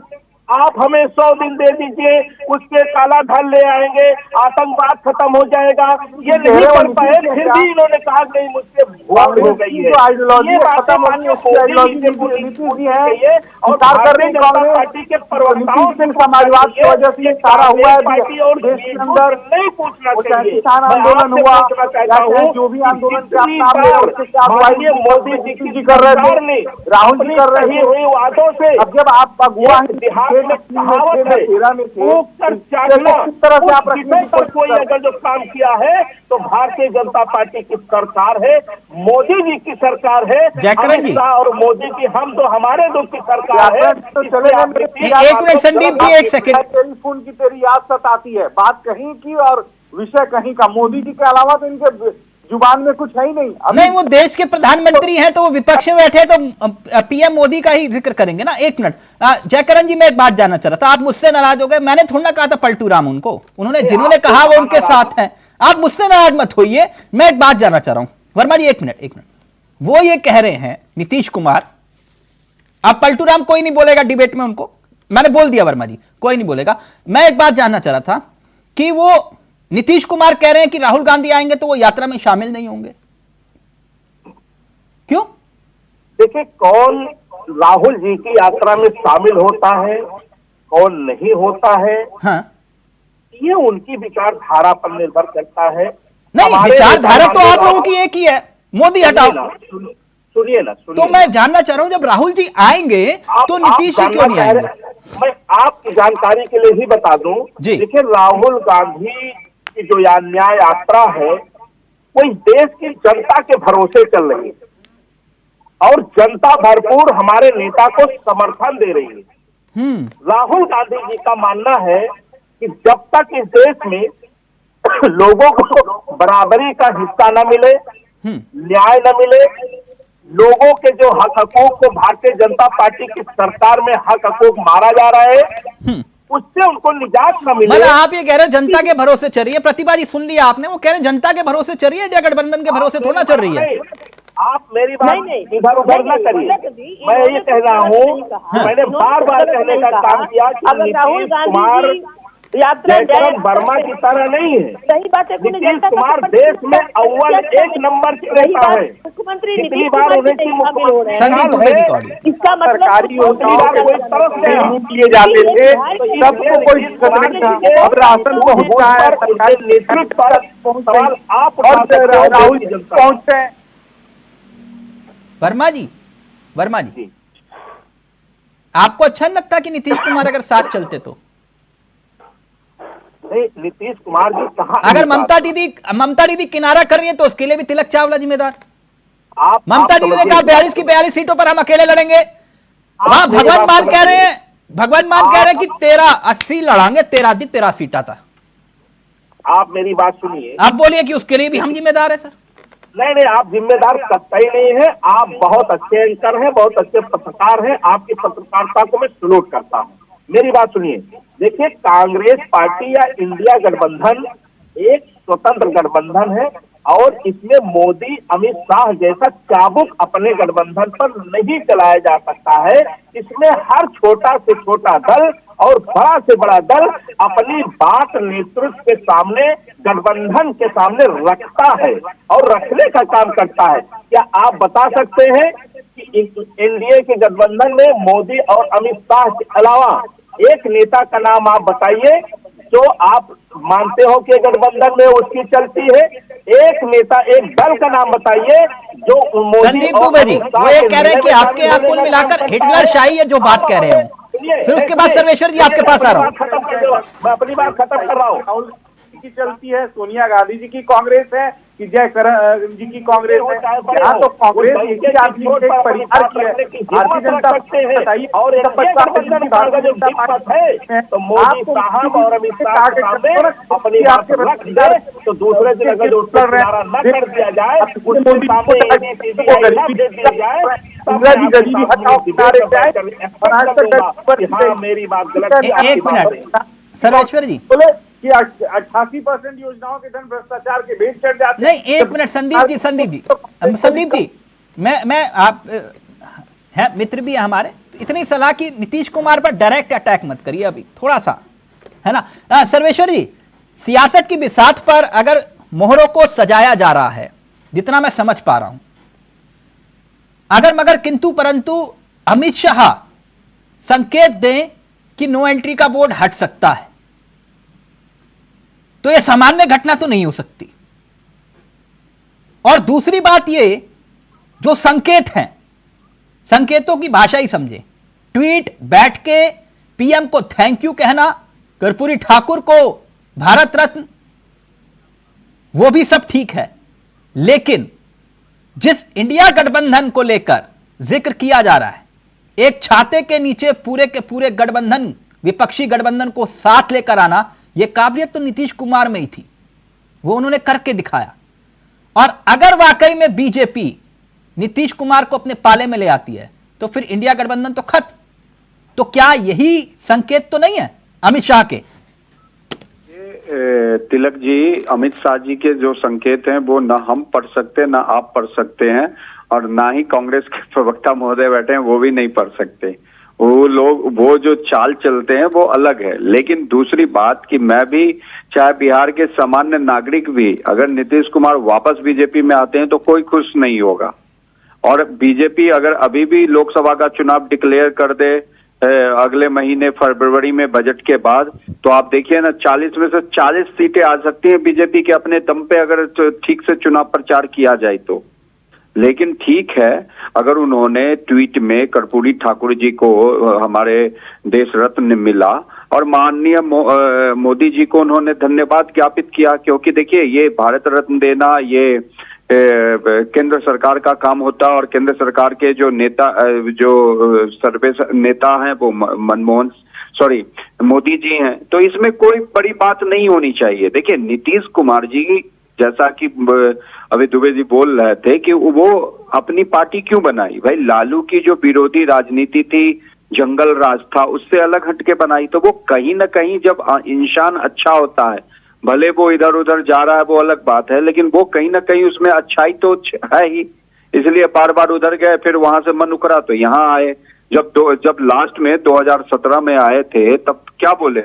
आप हमें 100 दिन दे दीजिए, उसके काला धन ले आएंगे, आतंकवाद खत्म हो जाएगा। ये नहीं कर पाए, फिर भी इन्होंने कहा नहीं, मुझसे भूल हो गई है। ये बातें माननीय मोदी है और भारतीय जनता पार्टी के प्रवक्ताओं से समाजवाद की वजह से सारा हुआ है पार्टी और देश के अंदर नहीं पूछना चाहिए। किसान आंदोलन हुआ, जो भी आंदोलन माननीय मोदी जी कर रहे थे, राहुल जी कर रहे हुए वादों से, अब जब आप अगुआ बिहार में कहावत है, फूंक कर चाटना। उस विषय पर कोई अगर जो काम किया है तो भारतीय जनता पार्टी की सरकार है, मोदी जी की सरकार है, अमित शाह और मोदी की हम तो हमारे दो की सरकार है। तो चले एक मिनट संदीप जी, एक सेकंड। टेलीफोन की तेरी याद सताती है, बात कहीं की और विषय कहीं का। मोदी जी के अलावा तो इनके जुबान में कुछ है ही नहीं। नहीं, वो देश के प्रधानमंत्री हैं तो वो विपक्ष में बैठे तो पीएम मोदी का ही जिक्र करेंगे ना। एक मिनट जयकरण जी, मैं एक बात जानना चाह रहा था, आप मुझसे नाराज हो गए। मैंने थोड़ा ना कहा था पलटू राम उनको, उन्होंने जिन्होंने कहा वो उनके साथ हैं। आप मुझसे नाराज मत होइए, मैं एक बात जानना चाह रहा हूं। वर्मा जी एक मिनट, वो ये कह रहे हैं नीतीश कुमार, आप पलटू राम कोई नहीं बोलेगा डिबेट में, उनको मैंने बोल दिया वर्मा जी कोई नहीं बोलेगा। मैं एक बात जानना चाह रहा था कि वो नीतीश कुमार कह रहे हैं कि राहुल गांधी आएंगे तो वो यात्रा में शामिल नहीं होंगे, क्यों? देखिए, कौन राहुल जी की यात्रा में शामिल होता है, कौन नहीं होता है, हाँ, ये उनकी विचारधारा पर निर्भर करता है। नहीं, विचारधारा तो आप लोगों की एक ही है, मोदी हटाओ। सुनिए ना, तो मैं जानना चाह रहा हूं, जब राहुल जी आएंगे तो नीतीश जी क्यों नहीं आएंगे? मैं आपकी जानकारी के लिए ही बता दूं, देखिए राहुल गांधी की जो न्याय यात्रा है वो इस देश की जनता के भरोसे चल रही है और जनता भरपूर हमारे नेता को समर्थन दे रही है। राहुल गांधी जी का मानना है कि जब तक इस देश में लोगों को बराबरी का हिस्सा न मिले, न्याय न मिले, लोगों के जो हक हकूक को भारतीय जनता पार्टी की सरकार में हक हकूक मारा जा रहा है, उससे उनको निजात न मिले। मतलब आप ये कह रहे हैं जनता के भरोसे चल रही है? प्रतिभा जी सुन लिया आपने, वो कह रहे हैं जनता के भरोसे चल रही है, इंडिया गठबंधन के भरोसे थोड़ा चल रही है। आप मेरी बात इधर उधर न करिए। मैं ये कह रहा हूँ, मैंने बार बार कहने का काम किया कि नीतीश कुमार जयकरण वर्मा की तरह नहीं है। सही बात है, नीतीश कुमार देश में अव्वल एक नंबर के नेता है। मुख्यमंत्री कितनी बार उन्हें इसका मतलब सरकारी कोई तरफ से लूट लिए जाते थे, सबको कोई अब राशन पहुंचता है, सरकारी नेतृत्व पर सवाल आप और राहुल पहुंचते हैं। वर्मा जी आपको अच्छा नहीं लगता कि नीतीश कुमार अगर साथ चलते तो? नहीं, नीतीश कुमार जी कहाँ, अगर ममता दीदी किनारा कर रही है तो उसके लिए भी तिलक चावला जिम्मेदार। ममता दीदी ने कहा 42 की 42 सीटों पर हम अकेले लड़ेंगे। वहां भगवान मान कह रहे हैं कि 80 लड़ांगे, 13 सीटा था। आप मेरी बात सुनिए, आप बोलिए कि उसके लिए भी हम जिम्मेदार है। सर नहीं, आप जिम्मेदार कतई नहीं है। आप बहुत अच्छे एंकर हैं, बहुत अच्छे पत्रकार हैं, आपकी पत्रकारिता को मैं सलूट करता हूँ। मेरी बात सुनिए, देखिए कांग्रेस पार्टी या इंडिया गठबंधन एक स्वतंत्र गठबंधन है और इसमें मोदी अमित शाह जैसा चाबुक अपने गठबंधन पर नहीं चलाया जा सकता है। इसमें हर छोटा से छोटा दल और बड़ा से बड़ा दल अपनी बात नेतृत्व के सामने, गठबंधन के सामने रखता है और रखने का काम करता है। क्या आप बता सकते हैं कि एनडीए के गठबंधन में मोदी और अमित शाह के अलावा एक नेता का नाम आप बताइए जो आप मानते हो कि गठबंधन में उसकी चलती है? एक नेता, एक दल का नाम बताइए जो मोदी। संदीप दुबे जी वो ये कह रहे हैं कि आपके यहाँ कुल मिलाकर हिटलर शाही है जो बात कह रहे हो। फिर उसके बाद सर्वेश्वर जी आपके पास आ रहा हूँ। मैं अपनी बात खत्म कर रहा हूँ। राहुल की चलती है, सोनिया गांधी जी की कांग्रेस है कि जयकरण जी की कांग्रेस है? यहाँ तो कांग्रेस एक ही आदमी के परिवार की है। भारतीय जनता पार्टी और तो मोदी साहब और अमित शाह अपनी बात रख दे तो दूसरे दिन अगर न कर दिया जाए, उसके सामने गरीबी हटाओ किनारे जाए। मेरी बात गलत। एक मिनट सर्वेश्वर जी बोले कि 88% योजनाओं के धन भ्रष्टाचार के भेद चढ़ जाते। नहीं, एक मिनट संदीप जी मैं आप हैं, मित्र भी है हमारे, इतनी सलाह की नीतीश कुमार पर डायरेक्ट अटैक मत करिए अभी, थोड़ा सा है ना। सर्वेश्वर जी, सियासत की बिसात पर अगर मोहरों को सजाया जा रहा है, जितना मैं समझ पा रहा हूं, अगर मगर किंतु परंतु अमित शाह संकेत दें कि नो एंट्री का बोर्ड हट सकता है, तो यह सामान्य घटना तो नहीं हो सकती। और दूसरी बात यह, जो संकेत हैं, संकेतों की भाषा ही समझे। ट्वीट बैठ के पीएम को थैंक यू कहना, कर्पूरी ठाकुर को भारत रत्न, वो भी सब ठीक है, लेकिन जिस इंडिया गठबंधन को लेकर जिक्र किया जा रहा है, एक छाते के नीचे पूरे के पूरे गठबंधन, विपक्षी गठबंधन को साथ लेकर आना, यह काबिलियत तो नीतीश कुमार में ही थी, वो उन्होंने करके दिखाया। और अगर वाकई में बीजेपी नीतीश कुमार को अपने पाले में ले आती है तो फिर इंडिया गठबंधन तो खत्म। तो क्या यही संकेत तो नहीं है अमित शाह के? तिलक जी, अमित शाह जी के जो संकेत हैं वो ना हम पढ़ सकते, ना आप पढ़ सकते हैं, और ना ही कांग्रेस के प्रवक्ता महोदय बैठे हैं वो भी नहीं पढ़ सकते। वो लोग वो जो चाल चलते हैं वो अलग है। लेकिन दूसरी बात कि मैं भी, चाहे बिहार के सामान्य नागरिक भी, अगर नीतीश कुमार वापस बीजेपी में आते हैं तो कोई खुश नहीं होगा। और बीजेपी अगर अभी भी लोकसभा का चुनाव डिक्लेयर कर दे अगले महीने फरवरी में बजट के बाद, तो आप देखिए ना 40 में से 40 सीटें आ सकती हैं बीजेपी के अपने दम पे, अगर ठीक से चुनाव प्रचार किया जाए तो। लेकिन ठीक है, अगर उन्होंने ट्वीट में कर्पूरी ठाकुर जी को हमारे देश रत्न मिला और माननीय मोदी जी को उन्होंने धन्यवाद ज्ञापित किया, क्योंकि देखिए ये भारत रत्न देना ये केंद्र सरकार का काम होता है, और केंद्र सरकार के जो नेता, जो सर्वेश नेता हैं वो मोदी जी हैं, तो इसमें कोई बड़ी बात नहीं होनी चाहिए। देखिए नीतीश कुमार जी, जैसा कि अभी दुबे जी बोल रहे थे कि वो अपनी पार्टी क्यों बनाई, भाई लालू की जो विरोधी राजनीति थी, जंगल राज था, उससे अलग हटके बनाई। तो वो कहीं ना कहीं जब इंसान अच्छा होता है, भले वो इधर उधर जा रहा है वो अलग बात है, लेकिन वो कहीं ना कहीं उसमें अच्छाई तो है ही, इसलिए बार बार उधर गए, फिर वहां से मन उकरा तो यहाँ आए। जब लास्ट में 2017 में आए थे तब क्या बोले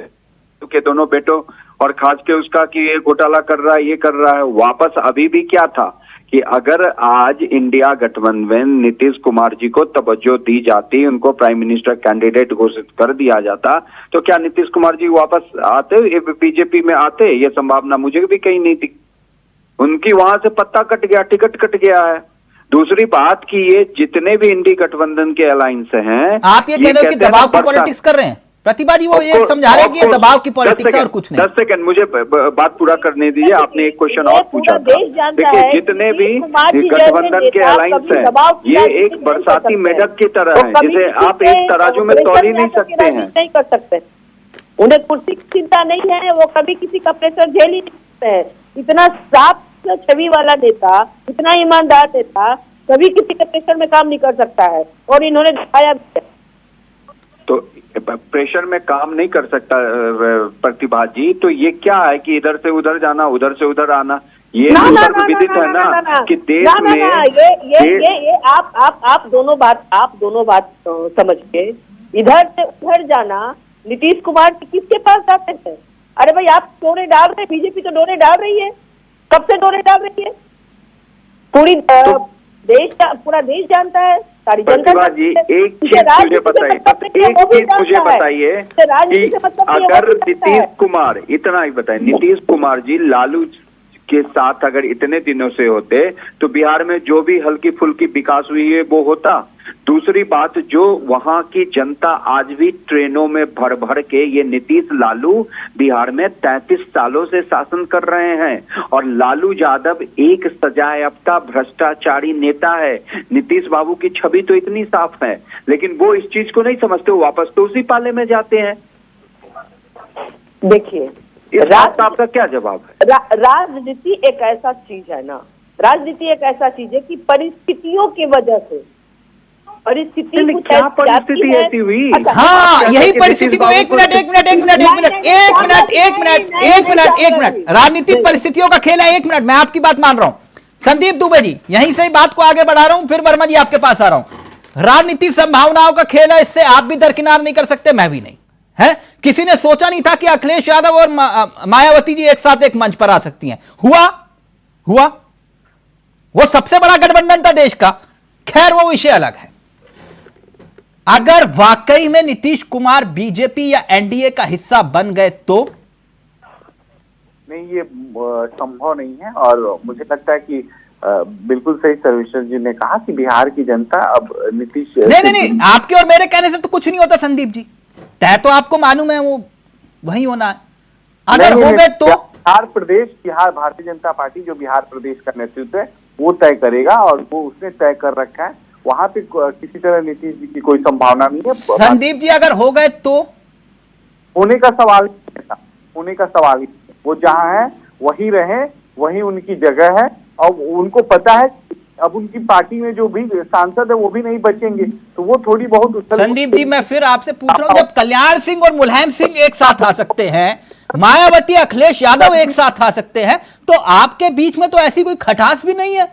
के दोनों बेटों, और खास के उसका कि ये घोटाला कर रहा है, ये कर रहा है। वापस अभी भी क्या था कि अगर आज इंडिया गठबंधन नीतीश कुमार जी को तवज्जो दी जाती, उनको प्राइम मिनिस्टर कैंडिडेट घोषित कर दिया जाता, तो क्या नीतीश कुमार जी वापस आते, बीजेपी में आते? ये संभावना मुझे भी कहीं नहीं थी। उनकी वहां से पत्ता कट गया, टिकट कट गया है। दूसरी बात कि ये जितने भी इंडी गठबंधन के अलायंस हैं, आप ये कह रहे हो कि दबाव की पॉलिटिक्स कर रहे हैं? प्रतिभा जी वो ये समझा रहे हैं कि दबाव की पॉलिटिक्स और कुछ नहीं। 10 सेकंड मुझे बात पूरा करने दीजिए। आपने एक क्वेश्चन और पूछा था। देखिए जितने भी गठबंधन के अलायंस हैं, ये एक बरसाती मेढक की तरह है, जिसे आप एक तराजू में तौल ही नहीं सकते हैं। नहीं कर सकते, उन्हें कुर्सी की चिंता नहीं है, वो कभी किसी का प्रेशर झेल ही नहीं सकते हैं। इतना साफ छवि वाला नेता, इतना ईमानदार नेता कभी किसी के प्रेशर में काम नहीं कर सकता है, और इन्होंने दिखाया भी है। तो प्रेशर में काम नहीं कर सकता प्रतिभा जी, तो ये क्या है कि इधर से उधर जाना, उधर से उधर आना, ये विदित है ना कि देश में ये आप दोनों बात समझ के इधर से उधर जाना, नीतीश कुमार किसके पास जाते हैं? अरे भाई आप डोरे डाल रहे हैं, बीजेपी तो डोरे डाल रही है, कब से डोरे डाल रही है? पूरा देश जानता है, सारी जनता जी। एक चीज मुझे बताइए कि अगर नीतीश कुमार, इतना ही बताइए, नीतीश कुमार जी लालू के साथ अगर इतने दिनों से होते तो बिहार में जो भी हल्की फुल्की विकास हुई है वो होता। दूसरी बात, जो वहां की जनता आज भी ट्रेनों में भर भर के, ये नीतीश लालू बिहार में 33 सालों से शासन कर रहे हैं, और लालू यादव एक सजायाफ्ता भ्रष्टाचारी नेता है। नीतीश बाबू की छवि तो इतनी साफ है, लेकिन वो इस चीज को नहीं समझते, वापस तो उसी पाले में जाते हैं। देखिए आपका क्या जवाब है? राजनीति एक ऐसा चीज है ना, राजनीति एक ऐसा चीज है कि परिस्थितियों की वजह से, परिस्थिति ऐसी हुई। हाँ, यही परिस्थिति को एक मिनट राजनीतिक परिस्थितियों का खेल है। 1 मिनट, मैं आपकी बात मान रहा हूं। संदीप दुबे जी, यहीं से ही बात को आगे बढ़ा रहा हूं, फिर वर्मा जी आपके पास आ रहा हूं। राजनीति संभावनाओं का खेल है, इससे आप भी दरकिनार नहीं कर सकते, मैं भी नहीं है। किसी ने सोचा नहीं था कि अखिलेश यादव और मायावती जी एक साथ एक मंच पर आ सकती हैं। हुआ वो सबसे बड़ा गठबंधन था देश का। खैर वो विषय अलग है। अगर वाकई में नीतीश कुमार बीजेपी या एनडीए का हिस्सा बन गए तो नहीं, ये संभव नहीं है। और मुझे लगता है कि बिल्कुल सही सर्वेश्वर जी ने कहा कि बिहार की जनता अब नीतीश नहीं, आपके और मेरे कहने से तो कुछ नहीं होता संदीप जी। तय तो आपको मालूम है वो वही होना है, अगर हो गए तो बिहार प्रदेश, बिहार भारतीय जनता पार्टी जो बिहार प्रदेश का नेतृत्व है वो तय करेगा, और वो उसने तय कर रखा है। वहां पे किसी तरह नीतीश जी की कोई संभावना नहीं है। संदीप जी अगर हो गए तो होने का सवाल ही था, होने का सवाल ही, वो जहाँ है वही रहे, वही उनकी जगह है, और उनको पता है अब उनकी पार्टी में जो भी सांसद है वो भी नहीं बचेंगे, तो वो थोड़ी बहुत संदीप जी मैं फिर आपसे पूछ रहा हूँ, जब कल्याण सिंह और मुलायम सिंह एक साथ आ सकते हैं, मायावती अखिलेश यादव एक साथ आ सकते हैं, तो आपके बीच में तो ऐसी कोई खटास भी नहीं है।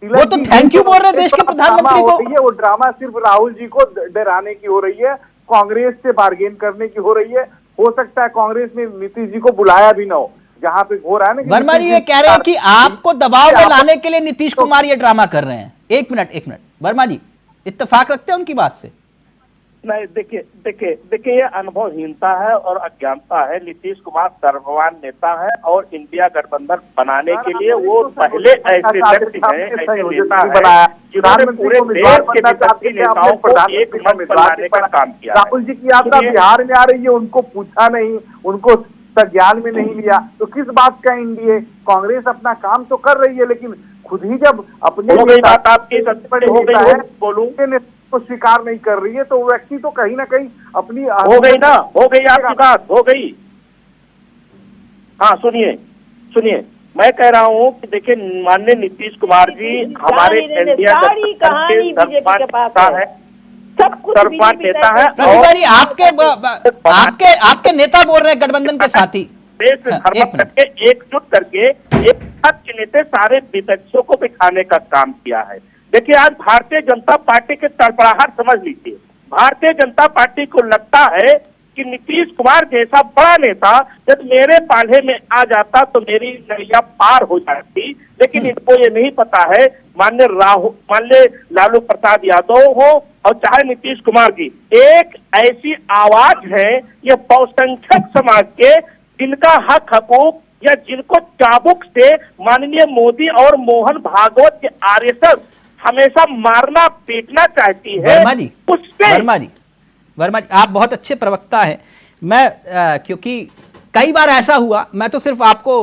वो तो थैंक यू बोल रहे देश के प्रधानमंत्री को। वो ड्रामा सिर्फ राहुल जी को डराने की हो रही है, कांग्रेस से बार्गेन करने की हो रही है। हो सकता है कांग्रेस ने नीतीश जी को बुलाया भी ना हो, जहां पे हो रहा है ना। वर्मा जी ये कह रहे हैं कि आपको दबाव में लाने के लिए नीतीश कुमार ये ड्रामा कर रहे हैं। एक मिनट वर्मा जी, इत्तेफाक रखते हैं उनकी बात से? नहीं, देखिए ये अनुभवहीनता है और अज्ञानता है। नीतीश कुमार सर्ववान नेता है और इंडिया गठबंधन बनाने के लिए वो पहले ऐसे व्यक्ति हैं, ऐसे नेता है जिन्होंने पूरे देश के विपक्षी नेताओं को एक मंच पर लाने का काम किया। राहुल जी की यात्रा बिहार में आ रही है, उनको पूछा नहीं, उनको संज्ञान में नहीं लिया, तो किस बात का एनडीए? कांग्रेस अपना काम तो कर रही है, लेकिन खुद ही जब अपने हो गई बात आपकी, हो गई है, बोलूं को स्वीकार नहीं कर रही है, तो व्यक्ति तो कहीं ना कहीं अपनी हो गई ना, हो गई आपकी बात, हो गई। हाँ सुनिए मैं कह रहा हूँ कि देखिए माननीय नीतीश कुमार जी हमारे इंडिया का है, सर्वमान्य नेता है। आपके नेता बोल रहे हैं गठबंधन के साथी देश करके एकजुट करके एक साथ नेता सारे विपक्षों को बिठाने का काम किया है। देखिए आज भारतीय जनता पार्टी के तड़पड़ाहट समझ लीजिए। भारतीय जनता पार्टी को लगता है कि नीतीश कुमार जैसा बड़ा नेता जब मेरे पाले में आ जाता तो मेरी नैया पार हो जाती, लेकिन इनको ये नहीं पता है। माननीय लालू प्रसाद यादव हो और चाहे नीतीश कुमार जी, एक ऐसी आवाज है ये बहुसंख्यक समाज के, जिनका हक हकूक या जिनको चाबुक से माननीय मोदी और मोहन भागवत के आरएसएस हमेशा मारना पीटना चाहती है। वर्मा जी आप बहुत अच्छे प्रवक्ता हैं। मैं क्योंकि कई बार ऐसा हुआ, मैं तो सिर्फ आपको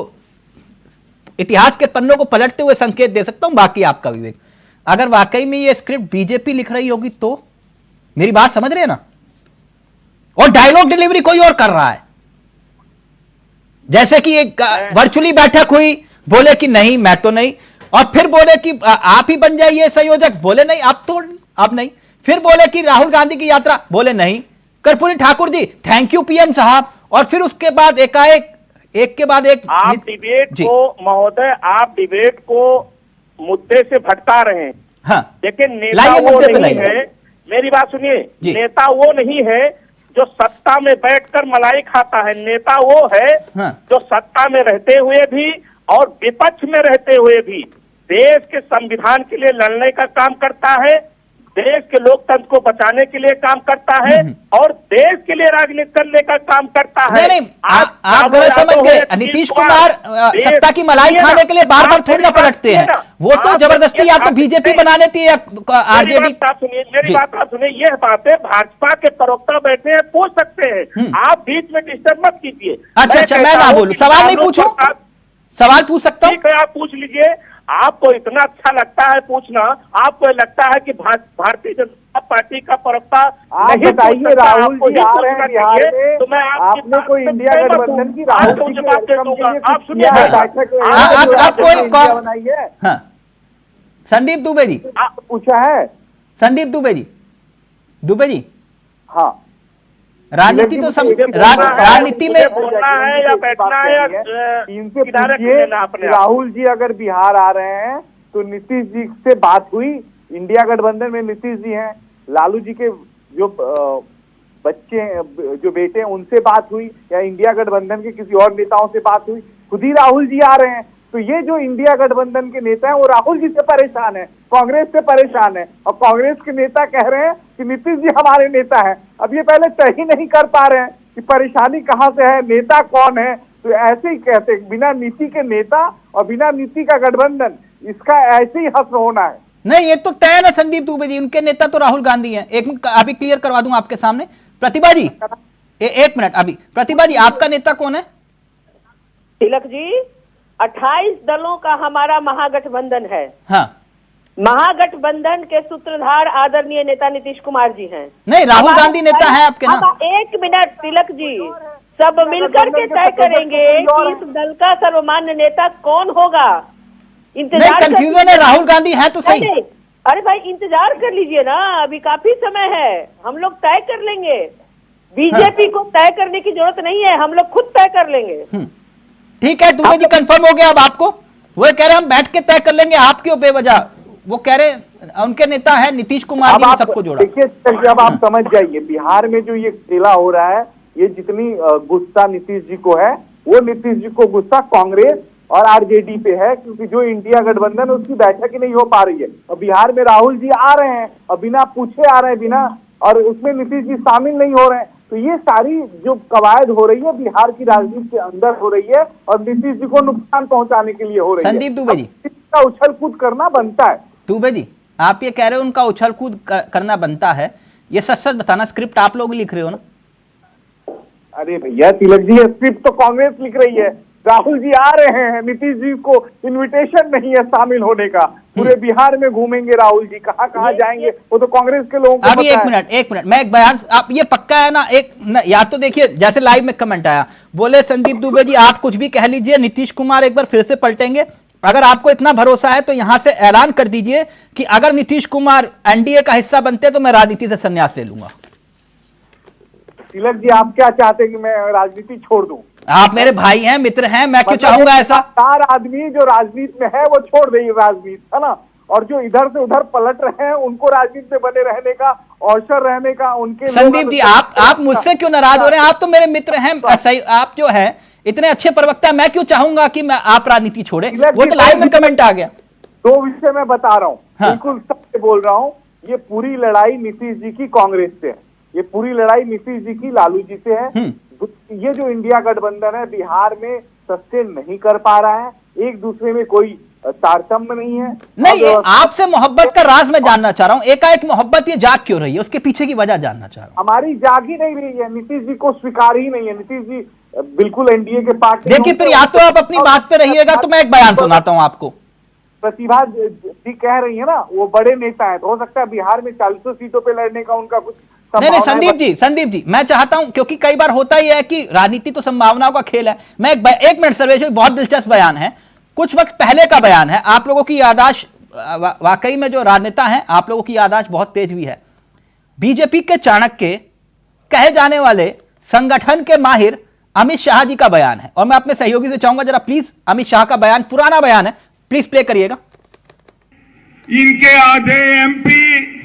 इतिहास के पन्नों को पलटते हुए संकेत दे सकता हूं, बाकी आपका विवेक। अगर वाकई में ये स्क्रिप्ट बीजेपी लिख रही होगी तो, मेरी बात समझ रहे हैं ना, और डायलॉग डिलीवरी कोई और कर रहा है, जैसे कि एक वर्चुअली बैठक हुई, बोले कि नहीं मैं तो नहीं, और फिर बोले कि आप ही बन जाइए संयोजक, बोले नहीं आप नहीं, फिर बोले कि राहुल गांधी की यात्रा, बोले नहीं, Karpoori Thakur ji thank you PM साहब, और फिर उसके बाद एकाएक एक के बाद एक आप डिबेट को महोदय, आप डिबेट को मुद्दे से भटका रहे हैं। हाँ, देखिए नेता वो नहीं है, मेरी बात सुनिए, नेता वो नहीं है जो सत्ता में बैठकर मलाई खाता है। नेता वो है जो सत्ता में रहते हुए भी और विपक्ष में रहते हुए भी देश के संविधान के लिए लड़ने का काम करता है, देश के लोकतंत्र को बचाने के लिए काम करता है और देश के लिए राजनीति करने का काम करता है। नहीं, आप गलत समझ गए। नीतीश कुमार सत्ता की मलाई खाने के लिए बार बार थोड़ी ना पलटते हैं, वो तो जबरदस्ती या तो बीजेपी बना लेती है या आरजेडी। मेरी बात आप सुनिए, यह बातें भाजपा के प्रवक्ता बैठे हैं, पूछ सकते हैं, आप बीच में डिस्टर्ब मत कीजिए। अच्छा मैं ना बोलूं, सवाल नहीं पूछूं, सवाल पूछ सकता हूं? ठीक है आप पूछ लीजिए। आपको इतना अच्छा लगता है पूछना, आपको लगता है कि भारतीय जनता पार्टी का प्रवक्ता आप बताइए, राहुल जी आ रहे हैं बिहार में, तो मैं आपने कोई इंडिया गठबंधन की राहुल जी जवाब दे दूंगा। आप सुनिए, आप बनाइए। संदीप दुबे जी पूछा है, संदीप दुबे जी हाँ, राजनीति तो राजनीति में बोलना है या बैठना है या इनसे पूछिए। राहुल जी अगर बिहार आ रहे हैं तो नीतीश जी से बात हुई? इंडिया गठबंधन में नीतीश जी हैं, लालू जी के जो बच्चे जो बेटे हैं उनसे बात हुई, या इंडिया गठबंधन के किसी और नेताओं से बात हुई? खुद ही राहुल जी आ रहे हैं। तो ये जो इंडिया गठबंधन के नेता हैं वो राहुल जी से परेशान है, कांग्रेस से परेशान है, और कांग्रेस के नेता कह रहे हैं कि नीतीश जी हमारे नेता हैं। अब ये पहले तय ही नहीं कर पा रहे हैं कि परेशानी कहाँ से है, नेता कौन है। तो ऐसे ही कहते, बिना नीति के नेता और बिना नीति का गठबंधन, इसका ऐसे ही हश्र होना है। नहीं, ये तो तय ना संदीप दुबे जी, उनके नेता तो राहुल गांधी हैं। एक मिनट अभी क्लियर करवा दूं आपके सामने। प्रतिभा जी एक मिनट, अभी प्रतिभा जी आपका नेता कौन है? तिलक जी, 28 दलों का हमारा महागठबंधन है। हाँ, महागठबंधन के सूत्रधार आदरणीय नेता नीतीश कुमार जी हैं। नहीं, राहुल गांधी नेता है आपके ना? एक मिनट तिलक जी, सब मिलकर के तय करेंगे कि इस दल का सर्वमान्य नेता कौन होगा। नहीं, कंफ्यूजन है, राहुल गांधी है तो सही। अरे भाई इंतजार कर लीजिए ना, अभी काफी समय है, हम लोग तय कर लेंगे। बीजेपी को तय करने की जरूरत नहीं है, हम लोग खुद तय कर लेंगे। ठीक है, दुबे जी कंफर्म हो गया अब आपको? वो कह रहे हम बैठ के तय कर लेंगे, आप क्यों बेवजह? वो कह रहे उनके नेता है नीतीश कुमार जी ने सबको जोड़ा। देखिए, अब आप समझ जाइए बिहार में जो ये खेला हो रहा है, ये जितनी गुस्सा नीतीश जी को है, वो नीतीश जी को गुस्सा कांग्रेस और आरजेडी पे है, क्योंकि जो इंडिया गठबंधन है उसकी बैठक ही नहीं हो पा रही है। और बिहार में राहुल जी आ रहे हैं और बिना पूछे आ रहे हैं, बिना, और उसमें नीतीश जी शामिल नहीं हो रहे हैं। तो ये सारी जो कवायद हो रही है बिहार की राजनीति के अंदर हो रही है और नीतीश जी को नुकसान पहुंचाने के लिए हो रही है। संदीप दुबे जी, का उछल कूद करना बनता है। दुबे जी, आप ये कह रहे हो उनका उछल कूद करना बनता है, ये सच सच बताना, स्क्रिप्ट आप लोग लिख रहे हो ना? अरे भैया तिलक जी, स्क्रिप्ट तो कांग्रेस लिख रही है, राहुल जी आ रहे हैं, नीतीश जी को इनविटेशन नहीं है शामिल होने का। पूरे बिहार में घूमेंगे राहुल जी, कहाँ कहाँ जाएंगे वो तो कांग्रेस के लोगों को अभी एक मिनट मैं एक बयान, आप ये पक्का है ना? या तो देखिए, जैसे लाइव में कमेंट आया, बोले संदीप दुबे जी आप कुछ भी कह लीजिए, नीतीश कुमार एक बार फिर से पलटेंगे। अगर आपको इतना भरोसा है तो यहां से ऐलान कर दीजिए कि अगर नीतीश कुमार एनडीए का हिस्सा बनते तो मैं राजनीति से संन्यास ले लूंगा। तिलक जी, आप क्या चाहते हैं कि मैं राजनीति छोड़ दूं? आप मेरे भाई हैं, मित्र हैं, मैं क्यों चाहूंगा ऐसा? 4 आदमी जो राजनीति में है वो छोड़ देंगे राजनीति, है ना, और जो इधर से उधर पलट रहे हैं उनको राजनीति में बने रहने का, अवसर रहने का उनके। संदीप जी, आप मुझसे क्यों नाराज हो रहे हैं? आप तो मेरे मित्र हैं, सही, आप जो है इतने अच्छे प्रवक्ता, मैं क्यों चाहूंगा कि मैं आप राजनीति छोड़े? वो तो लाइव में कमेंट आ गया। 2 विषय मैं बता रहा हूँ, बिल्कुल सत्य बोल रहा हूँ। ये पूरी लड़ाई नीतीश जी की कांग्रेस से है, ये पूरी लड़ाई नीतीश जी की लालू जी से है। ये जो इंडिया गठबंधन है बिहार में सस्टेन नहीं कर पा रहा है, एक दूसरे में कोई तारतम्य नहीं है। नहीं, आपसे मोहब्बत का राज मैं जानना चाह रहा हूँ, एकाएक मोहब्बत ये जाग क्यों रही है, उसके पीछे की वजह जानना चाह रहा हूँ। हमारी जाग ही नहीं रही है, नीतीश जी को स्वीकार ही नहीं है। नीतीश जी बिल्कुल एनडीए के पार्टी। देखिए, फिर या तो आप अपनी बात पे रहिएगा तो मैं एक बयान सुनाता हूँ आपको। प्रतिभा जी कह रही है ना, वो बड़े नेता है, तो हो सकता है बिहार में 40 सीटों पे लड़ने का उनका कुछ। नहीं, संदीप जी, मैं चाहता हूं, क्योंकि कई बार होता ही है कि राजनीति तो संभावनाओं का खेल है। मैं एक मिनट सर्वेश, बहुत दिलचस्प बयान है, कुछ वक्त पहले का बयान है। आप लोगों की याददाश्त वाकई में जो राजनेता हैं, आप लोगों की याददाश्त बहुत तेज भी है। बीजेपी के चाणक्य कहे जाने वाले संगठन के माहिर अमित शाह जी का बयान है, और मैं अपने सहयोगी से चाहूंगा जरा प्लीज अमित शाह का बयान, पुराना बयान है, प्लीज प्ले करिएगा। इनके आधे एमपी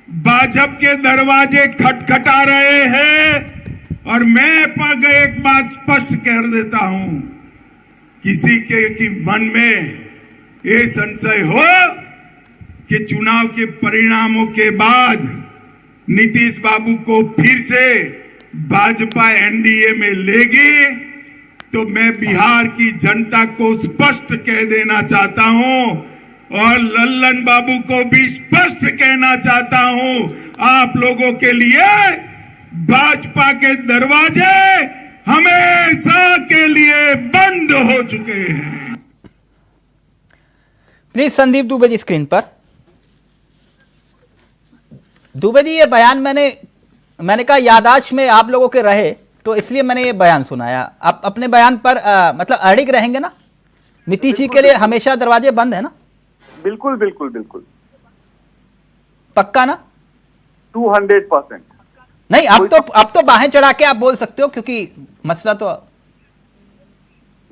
भाजपा के दरवाजे खटखटा रहे हैं और मैं एक बात स्पष्ट कर देता हूं, किसी के मन में ये संशय हो कि चुनाव के परिणामों के बाद नीतीश बाबू को फिर से भाजपा एनडीए में लेगी, तो मैं बिहार की जनता को स्पष्ट कह देना चाहता हूं और लल्लन बाबू को भी स्पष्ट कहना चाहता हूं, आप लोगों के लिए भाजपा के दरवाजे हमेशा के लिए बंद हो चुके हैं। प्लीज संदीप दुबे जी स्क्रीन पर। दुबे जी, ये बयान मैंने कहा याददाश्त में आप लोगों के रहे, तो इसलिए मैंने ये बयान सुनाया। आप अपने बयान पर मतलब अड़िग रहेंगे ना? नीतीश जी के लिए हमेशा दरवाजे बंद है ना? बिल्कुल बिल्कुल बिल्कुल, पक्का ना? 200%। नहीं, अब तो बाहें चढ़ा के आप बोल सकते हो, क्योंकि मसला तो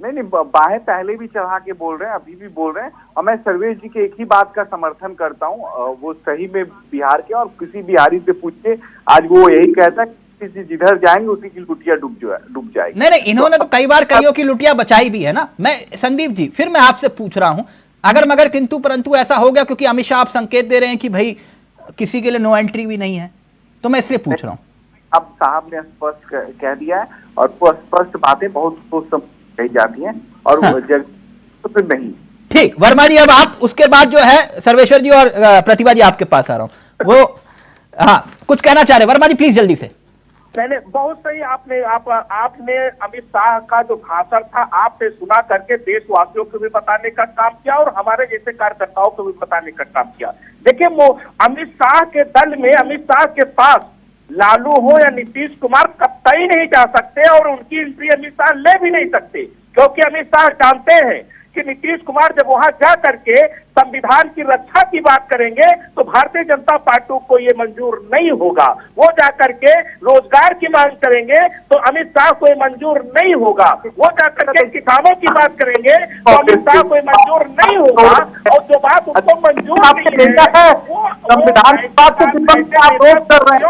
नहीं, बाहें पहले भी चढ़ा के बोल रहे हैं, अभी भी बोल रहे हैं। और मैं सर्वेश जी के एक ही बात का समर्थन करता हूं, वो सही में बिहार के, और किसी बिहारी से पूछिए, आज वो यही कहता है जिधर जाएंगे उसी की लुटिया डूब जाएगी। नहीं, इन्होंने तो कई बार कईयों की लुटिया बचाई भी है ना। मैं संदीप जी, फिर मैं आपसे पूछ रहा हूं, अगर मगर किंतु परंतु ऐसा हो गया, क्योंकि अमित शाह आप संकेत दे रहे हैं कि भाई किसी के लिए नो एंट्री भी नहीं है, तो मैं इसलिए पूछ रहा हूं। अब साहब ने स्पष्ट कह दिया है, और स्पष्ट बातें बहुत सोच समझ कही जाती हैं, और तो फिर नहीं। ठीक, वर्मा जी, अब आप उसके बाद जो है सर्वेश्वर जी और प्रतिभा जी आपके पास आ रहा हूं, वो हाँ कुछ कहना चाह रहे। वर्मा जी प्लीज जल्दी से। मैंने बहुत सही आपने अमित शाह का जो भाषण था आपने सुना करके देशवासियों को भी बताने का काम किया और हमारे जैसे कार्यकर्ताओं को भी बताने का काम किया। देखिए वो अमित शाह के दल में, अमित शाह के पास लालू हो या नीतीश कुमार कतई नहीं जा सकते और उनकी एंट्री अमित शाह ले भी नहीं सकते, क्योंकि अमित शाह जानते हैं कि नीतीश कुमार जब वहां जा करके संविधान की रक्षा की बात करेंगे तो भारतीय जनता पार्टी को ये मंजूर नहीं होगा। वो जा करके रोजगार की मांग करेंगे तो अमित शाह को ये मंजूर नहीं होगा। वो जा करके किसानों की बात करेंगे तो अमित शाह को ये मंजूर नहीं होगा। और जो बात उनको मंजूर नहीं है वो संविधान की बात को आप रोक कर रहे हैं।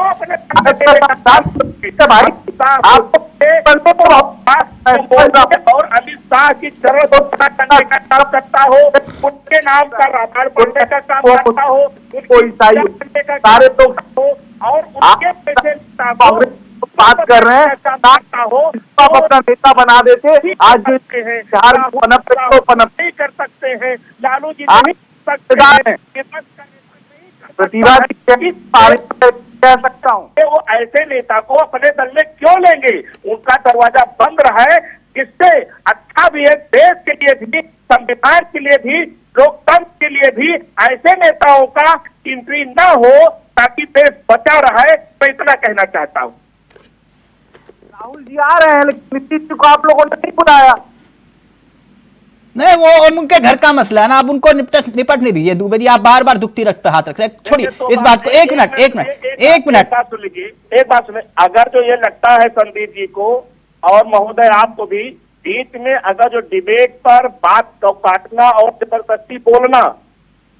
और अमित शाह की जरूरत करने का काम करता हो, उनके नाम का रामायण पढ़ने का काम करता हो, कोई सारे तो हो और उनके पैसे बात कर रहे हैं हो आप अपना नेता बना देते। आज बिहार पनप नहीं कर सकते हैं, लालू जी नहीं कर सकते हैं। प्रतिभा कह सकता हूँ वो ऐसे नेता को अपने दल में क्यों लेंगे? उनका दरवाजा बंद रहा है, जिससे अच्छा भी है देश के लिए भी, संविधान के लिए भी, लोकतंत्र के लिए भी ऐसे नेताओं का एंट्री न हो ताकि देश बचा रहे। मैं इतना कहना चाहता हूँ। राहुल जी आ रहे हैं लेकिन नीतीश जी को आप लोगों ने नहीं बुलाया। नहीं, वो उनके घर का मसला है ना, आप उनको निपट नहीं दीजिए। दुबे जी आप बार बार दुखती रख पे हाथ रख रहे हैं, छोड़िए इस बात को। एक मिनट बात सुन लीजिए, एक बात सुने। अगर जो ये लगता है संदीप जी को और महोदय आपको भी, बीच में अगर जो डिबेट पर बात को काटना और जबरदस्ती बोलना,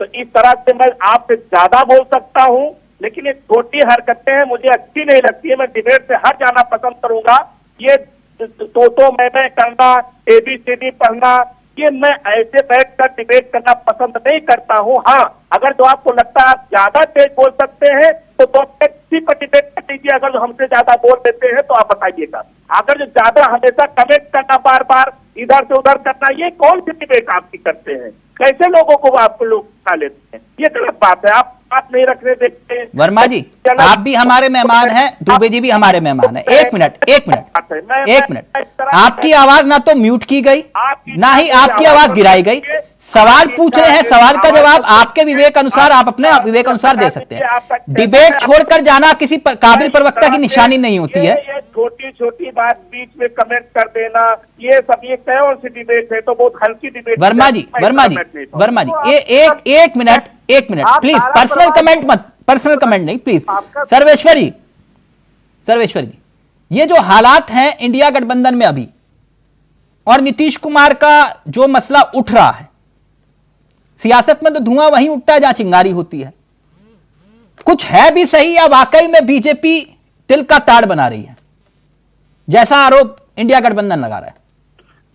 तो इस तरह से मैं आपसे ज्यादा बोल सकता हूं, लेकिन ये छोटी हरकतें हैं, मुझे अच्छी नहीं लगती है। मैं डिबेट से हट जाना पसंद करूंगा। ये तो मैं करना, ABCD पढ़ना, ये मैं ऐसे बैठकर डिबेट करना पसंद नहीं करता हूं। हाँ, अगर जो आपको लगता है आप ज्यादा तेज बोल सकते हैं तो किसी पर डिबेट कर लीजिए। अगर जो हमसे ज्यादा बोल देते हैं तो आप बताइएगा। अगर जो ज्यादा हमेशा कमेंट करना, बार बार इधर से उधर करना, ये कौन सी डिबेट आपकी करते हैं? कैसे लोगों को आपको लोग उठा लेते हैं? ये गलत बात है। आप बात नहीं रखने देते हैं। वर्मा जी आप भी हमारे मेहमान हैं, दुबे जी भी हमारे मेहमान हैं। एक मिनट, आपकी आवाज ना तो म्यूट की गई, ना ही आपकी आवाज गिराई गई। सवाल पूछ रहे हैं, सवाल का जवाब आपके विवेक अनुसार, आप अपने विवेक अनुसार दे सकते हैं। डिबेट छोड़कर जाना किसी काबिल प्रवक्ता की निशानी नहीं होती है। ये छोटी छोटी बात बीच में कमेंट कर देना, ये सब ये कौन सी डिबेट है? तो बहुत हल्की डिबेट। वर्मा जी एक मिनट प्लीज, पर्सनल कमेंट नहीं प्लीज। सर्वेश्वरी जी, ये जो हालात हैं इंडिया गठबंधन में अभी और नीतीश कुमार का जो मसला उठ रहा है, सियासत में तो धुआं वहीं उठता है जहां चिंगारी होती है। कुछ है भी सही या वाकई में बीजेपी तिल का ताड़ बना रही है, जैसा आरोप इंडिया गठबंधन लगा रहा है?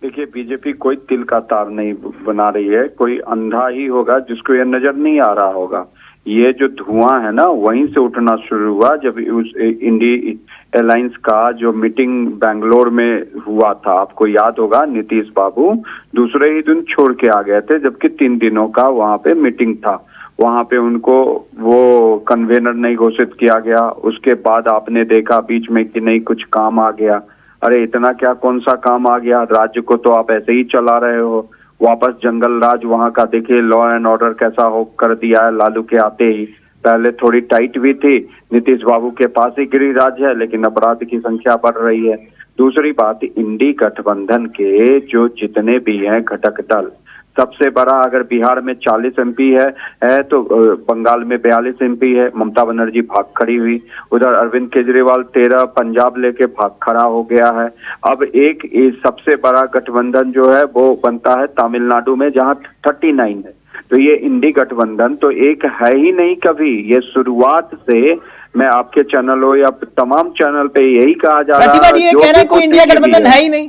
देखिए, बीजेपी कोई तिल का तार नहीं बना रही है। कोई अंधा ही होगा जिसको ये नजर नहीं आ रहा होगा। ये जो धुआं है ना, वहीं से उठना शुरू हुआ जब उस इंडी एलायंस का जो मीटिंग बेंगलोर में हुआ था। आपको याद होगा, नीतीश बाबू दूसरे ही दिन छोड़ के आ गए थे, जबकि 3 दिनों का वहां पे मीटिंग था। वहां पे उनको वो कन्वेनर नहीं घोषित किया गया। उसके बाद आपने देखा बीच में कि नहीं कुछ काम आ गया। अरे इतना क्या, कौन सा काम आ गया? राज्य को तो आप ऐसे ही चला रहे हो। वापस जंगल राज वहां का देखिए, लॉ एंड ऑर्डर कैसा हो कर दिया है लालू के आते ही। पहले थोड़ी टाइट भी थी, नीतीश बाबू के पास ही गिरिराज है, लेकिन अपराध की संख्या बढ़ रही है। दूसरी बात, इंडी गठबंधन के जो जितने भी हैं घटक दल, सबसे बड़ा अगर बिहार में 40 MP है तो बंगाल में 42 MP है। ममता बनर्जी भाग खड़ी हुई, उधर अरविंद केजरीवाल 13, पंजाब लेके भाग खड़ा हो गया है। अब एक सबसे बड़ा गठबंधन जो है वो बनता है तमिलनाडु में, जहां 39 है। तो ये इंडी गठबंधन तो एक है ही नहीं कभी। ये शुरुआत से मैं आपके चैनल हो या तमाम चैनल पे यही कहा जा रहा है, कोई इंडिया गठबंधन है ही नहीं,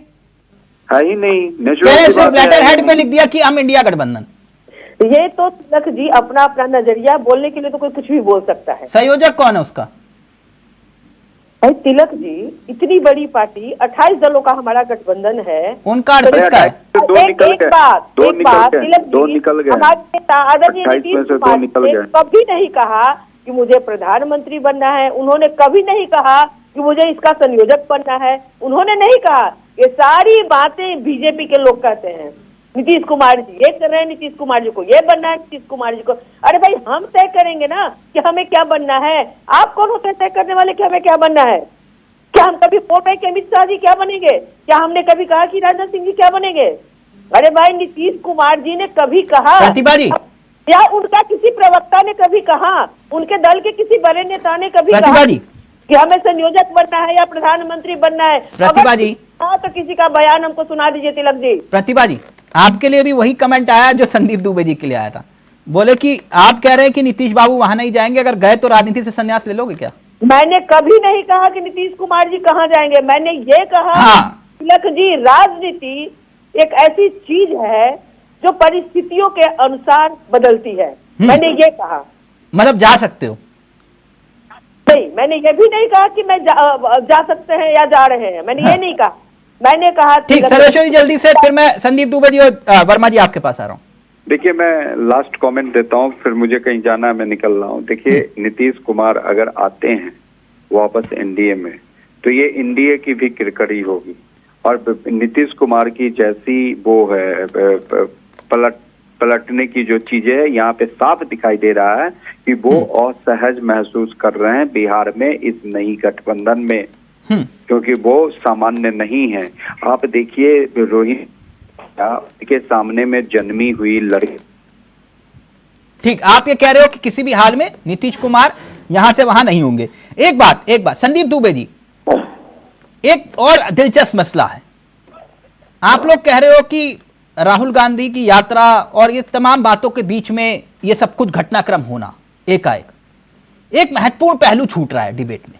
है ही नहीं। सिर्फ लेटर हेड पे लिख दिया कि हम इंडिया गठबंधन। ये तो तिलक जी अपना अपना नजरिया, बोलने के लिए तो कोई कुछ भी बोल सकता है। संयोजक कौन है उसका? भाई तिलक जी, इतनी बड़ी पार्टी 28 दलों का हमारा गठबंधन है, उनका अर्थ क्या है? एक बात तिलक जी, हमारे नेता आदरणीय नीतीश कुमार ने कभी नहीं कहा कि मुझे प्रधानमंत्री बनना है। उन्होंने कभी नहीं कहा कि कि मुझे इसका संयोजक बनना है। उन्होंने नहीं कहा, ये सारी बातें बीजेपी के लोग कहते हैं। नीतीश कुमार जी ये कर रहे हैं, नीतीश कुमार जी को ये बनना है, नीतीश कुमार जी को। अरे भाई हम तय करेंगे ना कि हमें क्या बनना है, आप कौन होते हैं तय करने वाले कि हमें क्या बनना है? क्या हम कभी बोल रहे कि अमित शाह जी क्या बनेंगे? क्या हमने कभी कहा कि राजनाथ सिंह जी क्या बनेंगे? अरे भाई नीतीश कुमार जी ने कभी कहा या उनका किसी प्रवक्ता ने कभी कहा, उनके दल के किसी बड़े नेता ने कभी कहा कि हमें संयोजक बनना है या प्रधानमंत्री बनना है? प्रतिभा जी तो किसी का बयान हमको सुना दीजिए तिलक जी। प्रतिभा जी आपके लिए भी वही कमेंट आया जो संदीप दुबे जी के लिए आया था। बोले कि आप कह रहे हैं कि नीतीश बाबू वहां नहीं जाएंगे, अगर गए तो राजनीति से संन्यास ले लोगे क्या? मैंने कभी नहीं कहा कि नीतीश कुमार जी कहाँ जाएंगे। मैंने ये कहा तिलक जी, राजनीति एक ऐसी चीज है जो परिस्थितियों के अनुसार बदलती है। मैंने ये कहा। मतलब जा सकते हो? नहीं, मैंने ये भी नहीं कहा कि मैं जा सकते हैं या जा रहे हैं, मैंने ये नहीं कहा। मैंने कहा ठीक। सर्वेश्वरी जल्दी से, फिर मैं संदीप दुबे जी और वर्मा जी आपके पास आ रहा हूँ। देखिए, मैं लास्ट कमेंट देता हूँ, फिर मुझे कहीं जाना है, मैं निकल रहा हूँ। देखिए, नीतीश कुमार अगर आते हैं वापस एनडीए में, तो ये एनडीए की भी किरकिरी होगी। और नीतीश कुमार की जैसी वो है पलटने की जो चीजें है, यहाँ पे साफ दिखाई दे रहा है कि वो असहज महसूस कर रहे हैं बिहार में इस नई गठबंधन में, क्योंकि वो सामान्य नहीं है। आप देखिए, रोहित के सामने में जन्मी हुई लड़की। ठीक, आप ये कह रहे हो कि किसी भी हाल में नीतीश कुमार यहां से वहां नहीं होंगे। एक बात संदीप दुबे जी, एक और दिलचस्प मसला है। आप लोग कह रहे हो कि राहुल गांधी की यात्रा और ये तमाम बातों के बीच में ये सब कुछ घटनाक्रम होना एकाएक एक महत्वपूर्ण पहलू छूट रहा है डिबेट में।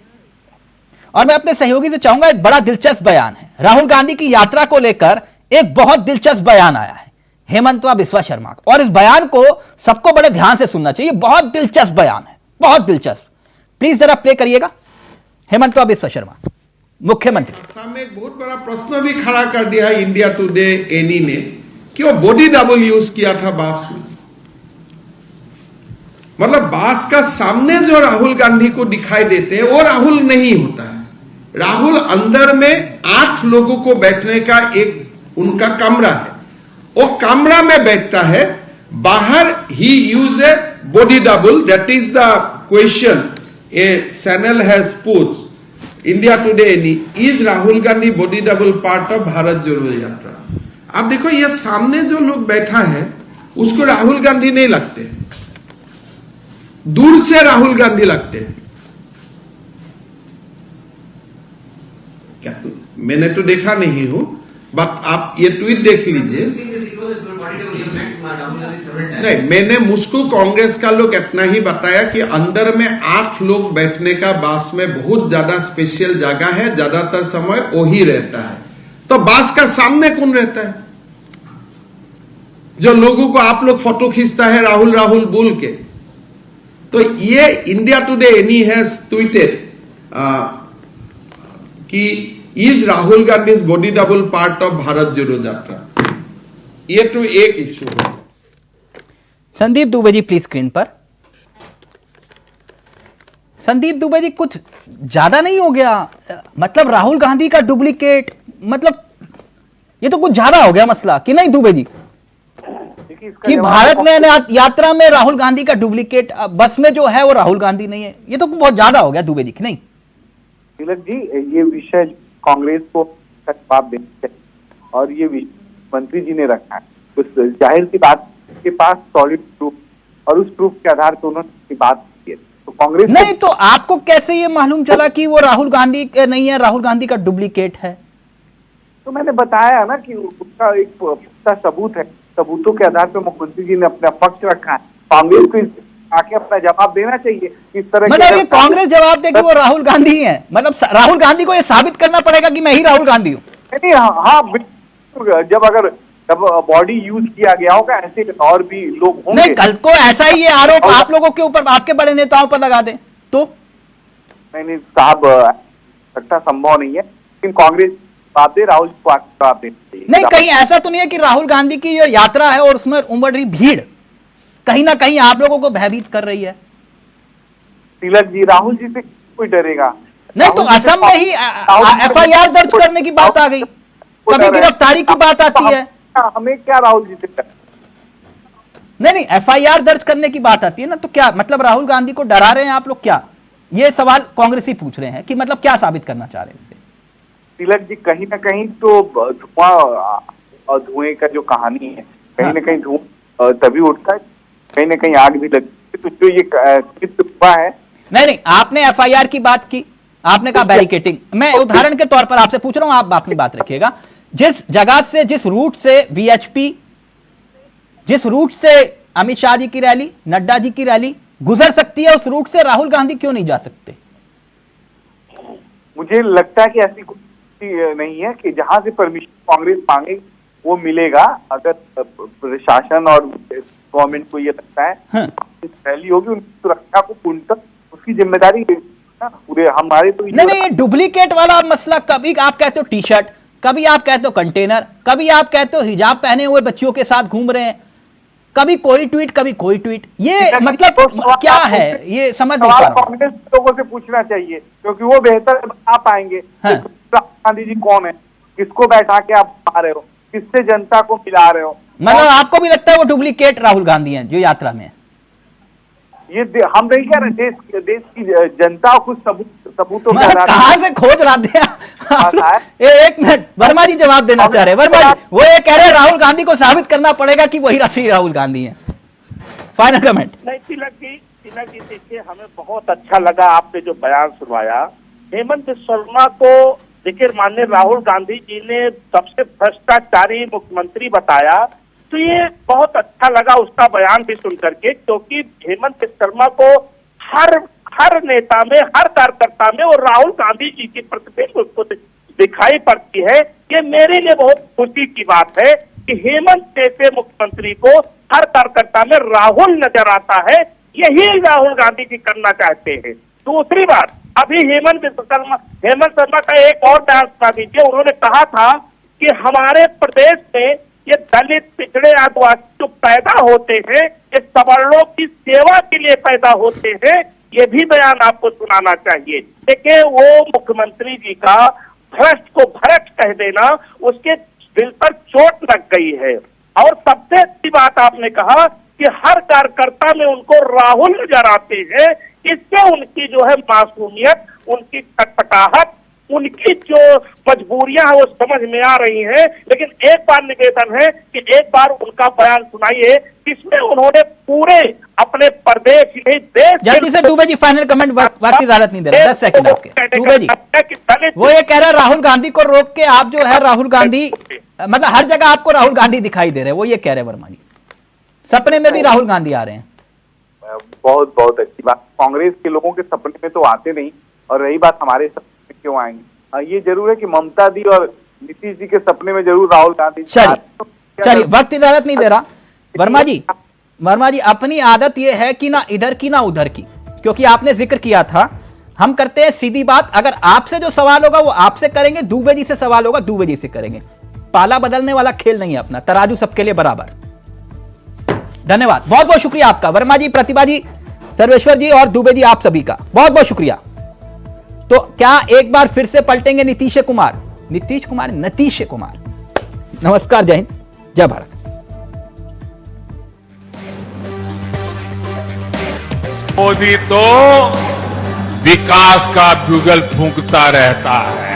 और मैं अपने सहयोगी से चाहूंगा, एक बड़ा दिलचस्प बयान है राहुल गांधी की यात्रा को लेकर। एक बहुत दिलचस्प बयान आया है हेमंत बिस्वा शर्मा का, और इस बयान को सबको बड़े ध्यान से सुनना चाहिए। बहुत दिलचस्प बयान है, बहुत दिलचस्प। प्लीज जरा प्ले करिएगा। हेमंत बिस्वा शर्मा, मुख्यमंत्री। सामने एक बहुत बड़ा प्रश्न भी खड़ा कर दिया है इंडिया टुडे एनी ने कि वो बॉडी डबल यूज किया था बास में। मतलब बास का सामने जो राहुल गांधी को दिखाई देते हैं वो राहुल नहीं होता है। राहुल अंदर में 8 लोगों को बैठने का एक उनका कमरा है, वो कमरा में बैठता है। बाहर ही use a body double. That is the question a channel has post India Today any, is Rahul Gandhi body double part of Bharat Jodo Yatra. आप देखो, ये सामने जो लोग बैठा है उसको राहुल गांधी नहीं लगते, दूर से राहुल गांधी लगते हैं। क्या मैंने तो देखा नहीं हूं, बट आप ये ट्वीट देख लीजिए। नहीं, मैंने मुझको कांग्रेस का लोग इतना ही बताया कि अंदर में 8 लोग बैठने का बास में बहुत ज्यादा स्पेशल जगह है, ज्यादातर समय वही रहता है। तो बास का सामने कौन रहता है जो लोगों को आप लोग फोटो खींचता है राहुल राहुल बोल के? तो ये India Today any has tweeted कि is Rahul Gandhi body double part of Bharat Jodo Yatra. ये तो एक इश्यू है। संदीप दुबे जी प्लीज स्क्रीन पर। संदीप दुबे जी, कुछ ज्यादा नहीं हो गया? मतलब राहुल गांधी का डुप्लीकेट, मतलब ये तो कुछ ज्यादा हो गया मसला, कि नहीं दुबे जी? कि भारत में यात्रा में राहुल गांधी का डुप्लीकेट, बस में जो है वो राहुल गांधी नहीं है, ये तो बहुत ज्यादा हो गया दुबे जी, कि नहीं? तिलक जी, ये विषय कांग्रेस को जवाब देना चाहिए और ये विषय मंत्री जी ने रखा है। तो जाहिर सी बात के पास सॉलिड प्रूफ, और उस प्रूफ के आधार पर उन्होंने बात की है। तो कांग्रेस नहीं, तो आपको कैसे ये मालूम चला कि वो राहुल गांधी नहीं है, राहुल गांधी का डुप्लीकेट है? तो मैंने बताया ना कि उसका एक पुख्ता सबूत है, सबूतों के आधार पर मुख्यमंत्री जी ने अपना पक्ष रखा है। कांग्रेस को आके अपना जवाब देना चाहिए। इस तरह मतलब ये कांग्रेस जवाब दे कि वो राहुल गांधी है, मतलब राहुल गांधी को ये साबित करना पड़ेगा कि मैं ही राहुल गांधी हूँ? नहीं, हाँ, जब बॉडी यूज किया गया होगा, ऐसे और भी लोग होंगे। नहीं, कल को ऐसा ही ये आरोप आप लोगों के ऊपर, आपके बड़े नेताओं पर लगा दें तो? नहीं साहब, सकता संभव नहीं है, लेकिन कांग्रेस जवाब दे, राहुल को जवाब देना चाहिए। नहीं, कहीं ऐसा तो नहीं है कि राहुल गांधी की जो यात्रा है और उसमें उमड़ रही भीड़ कहीं ना कहीं आप लोगों को भयभीत कर रही है? तिलक जी, राहुल जी से कोई डरेगा? नहीं तो असम में ही FIR दर्ज करने की बात आ गई, कभी गिरफ्तारी की बात आती है। हमें क्या राहुल जी से नहीं FIR दर्ज करने की बात आती है ना, तो क्या मतलब राहुल गांधी को डरा रहे हैं आप लोग क्या? ये सवाल कांग्रेसी पूछ रहे हैं कि मतलब क्या साबित करना चाह रहे हैं इससे? तिलक जी कहीं ना कहीं तो धुआं और धुएं का जो कहानी है, कहीं ना कहीं धुआं तभी उठता है, कहीं ना कहीं आग भी लगती है। तो जो ये चित्र हुआ है, नहीं आपने FIR की बात की, आपने कहा बैरिकेटिंग। मैं उदाहरण के तौर पर आपसे पूछ रहा हूं, आप अपनी बात रखिएगा। जिस जगह से, जिस रूट से VHP, जिस रूट से अमित शाह जी की रैली, नड्डा जी की रैली गुजर सकती है, उस रूट से राहुल गांधी क्यों नहीं जा सकते? मुझे लगता है कि ऐसी कुछ नहीं है कि जहां से परमिशन कांग्रेस मांगे वो मिलेगा। अगर प्रशासन और गवर्नमेंट को ये लगता है रैली होगी, उनकी सुरक्षा को पूर्णतः उसकी जिम्मेदारी पूरे हमारे तो नहीं ये डुप्लीकेट वाला मसला, कभी आप कहते हो टी शर्ट, कभी आप कहते हो कंटेनर, कभी आप कहते हो हिजाब पहने हुए बच्चियों के साथ घूम रहे हैं, कभी कोई ट्वीट कभी कोई ट्वीट, ये मतलब क्या है, ये समझ नहीं पा रहा हूं। कांग्रेस लोगों से पूछना चाहिए क्योंकि वो बेहतर बता पाएंगे। गांधी जी कौन है, किसको बैठा के आप आ रहे हो, किससे जनता को मिला रहे हो? मतलब आपको भी लगता है वो डुप्लीकेट राहुल गांधी हैं जो यात्रा में? ये हम नहीं कह रहे, देश की जनता कुछ सबूतों कहां से खोज रहा थे? एक मिनट, वर्मा जी जवाब देना चाह रहे हैं। वर्मा जी वो ये कह रहे हैं राहुल गांधी को साबित करना पड़ेगा कि वही असली राहुल गांधी हैं। Final comment. नहीं तिलक जी देखिए, हमें बहुत अच्छा लगा आपने जो बयान सुनवाया। हेमंत शर्मा को देखिए माननीय राहुल गांधी जी ने सबसे भ्रष्टाचारी मुख्यमंत्री बताया, तो ये बहुत अच्छा लगा उसका बयान भी सुन करके, क्योंकि हेमंत शर्मा को हर नेता में, हर कार्यकर्ता में और राहुल गांधी जी की प्रतिबिंब उसको दिखाई पड़ती है। ये मेरे लिए बहुत खुशी की बात है कि हेमंत जैसे मुख्यमंत्री को हर कार्यकर्ता में राहुल नजर आता है। यही राहुल गांधी जी करना चाहते हैं। दूसरी बात, अभी हेमंत शर्मा का एक और बयान सुना दीजिए। उन्होंने कहा था कि हमारे प्रदेश में ये दलित, पिछड़े, आदिवासी जो पैदा होते हैं, ये सवर्णों की सेवा के लिए पैदा होते हैं। ये भी बयान आपको सुनाना चाहिए। देखिए वो मुख्यमंत्री जी का भ्रष्ट को भ्रष्ट कह देना उसके दिल पर चोट लग गई है। और सबसे अच्छी बात आपने कहा कि हर कार्यकर्ता में उनको राहुल नजर आते हैं। इससे उनकी जो है मासूमियत, उनकी खटपटाहट, उनकी जो मजबूरियां हैं वो समझ में आ रही हैं। लेकिन एक बार निवेदन है कि एक बार उनका बयान सुनाइए जिसमें उन्होंने पूरे अपने प्रदेश नहीं देश। जल्दी से दुबे जी फाइनल कमेंट, वक्त इजाजत नहीं दे रहे, 10 सेकंड आपके। दुबे जी वो ये कह रहे हैं राहुल गांधी को रोक के आप जो है राहुल गांधी, मतलब हर जगह आपको राहुल गांधी दिखाई दे रहे हैं, वो ये कह रहे हैं वर्मा जी, सपने में भी राहुल गांधी आ रहे हैं। बहुत बहुत अच्छी बात। कांग्रेस के लोगों के सपने में तो आते नहीं, और रही बात हमारे सपने में क्यों आएंगे, ये जरूर है कि ममता दी और नीतीश जी के सपने में जरूर राहुल गांधी। चलिए वक्त इजाजत नहीं दे रहा। वर्मा जी अपनी आदत ये है कि ना इधर की ना उधर की, क्योंकि आपने जिक्र किया था, हम करते हैं सीधी बात। अगर आपसे जो सवाल होगा वो आपसे करेंगे, दुबे जी से सवाल होगा दुबे जी से करेंगे। पाला बदलने वाला खेल नहीं है अपना, तराजू सबके लिए बराबर। धन्यवाद, बहुत बहुत शुक्रिया आपका वर्मा जी, प्रतिभा जी, सर्वेश्वर जी और दुबे जी, आप सभी का बहुत बहुत शुक्रिया। तो क्या एक बार फिर से पलटेंगे नीतीश कुमार? नमस्कार, जय हिंद, जय भारत। मोदी तो विकास का बुगल फूंकता रहता है।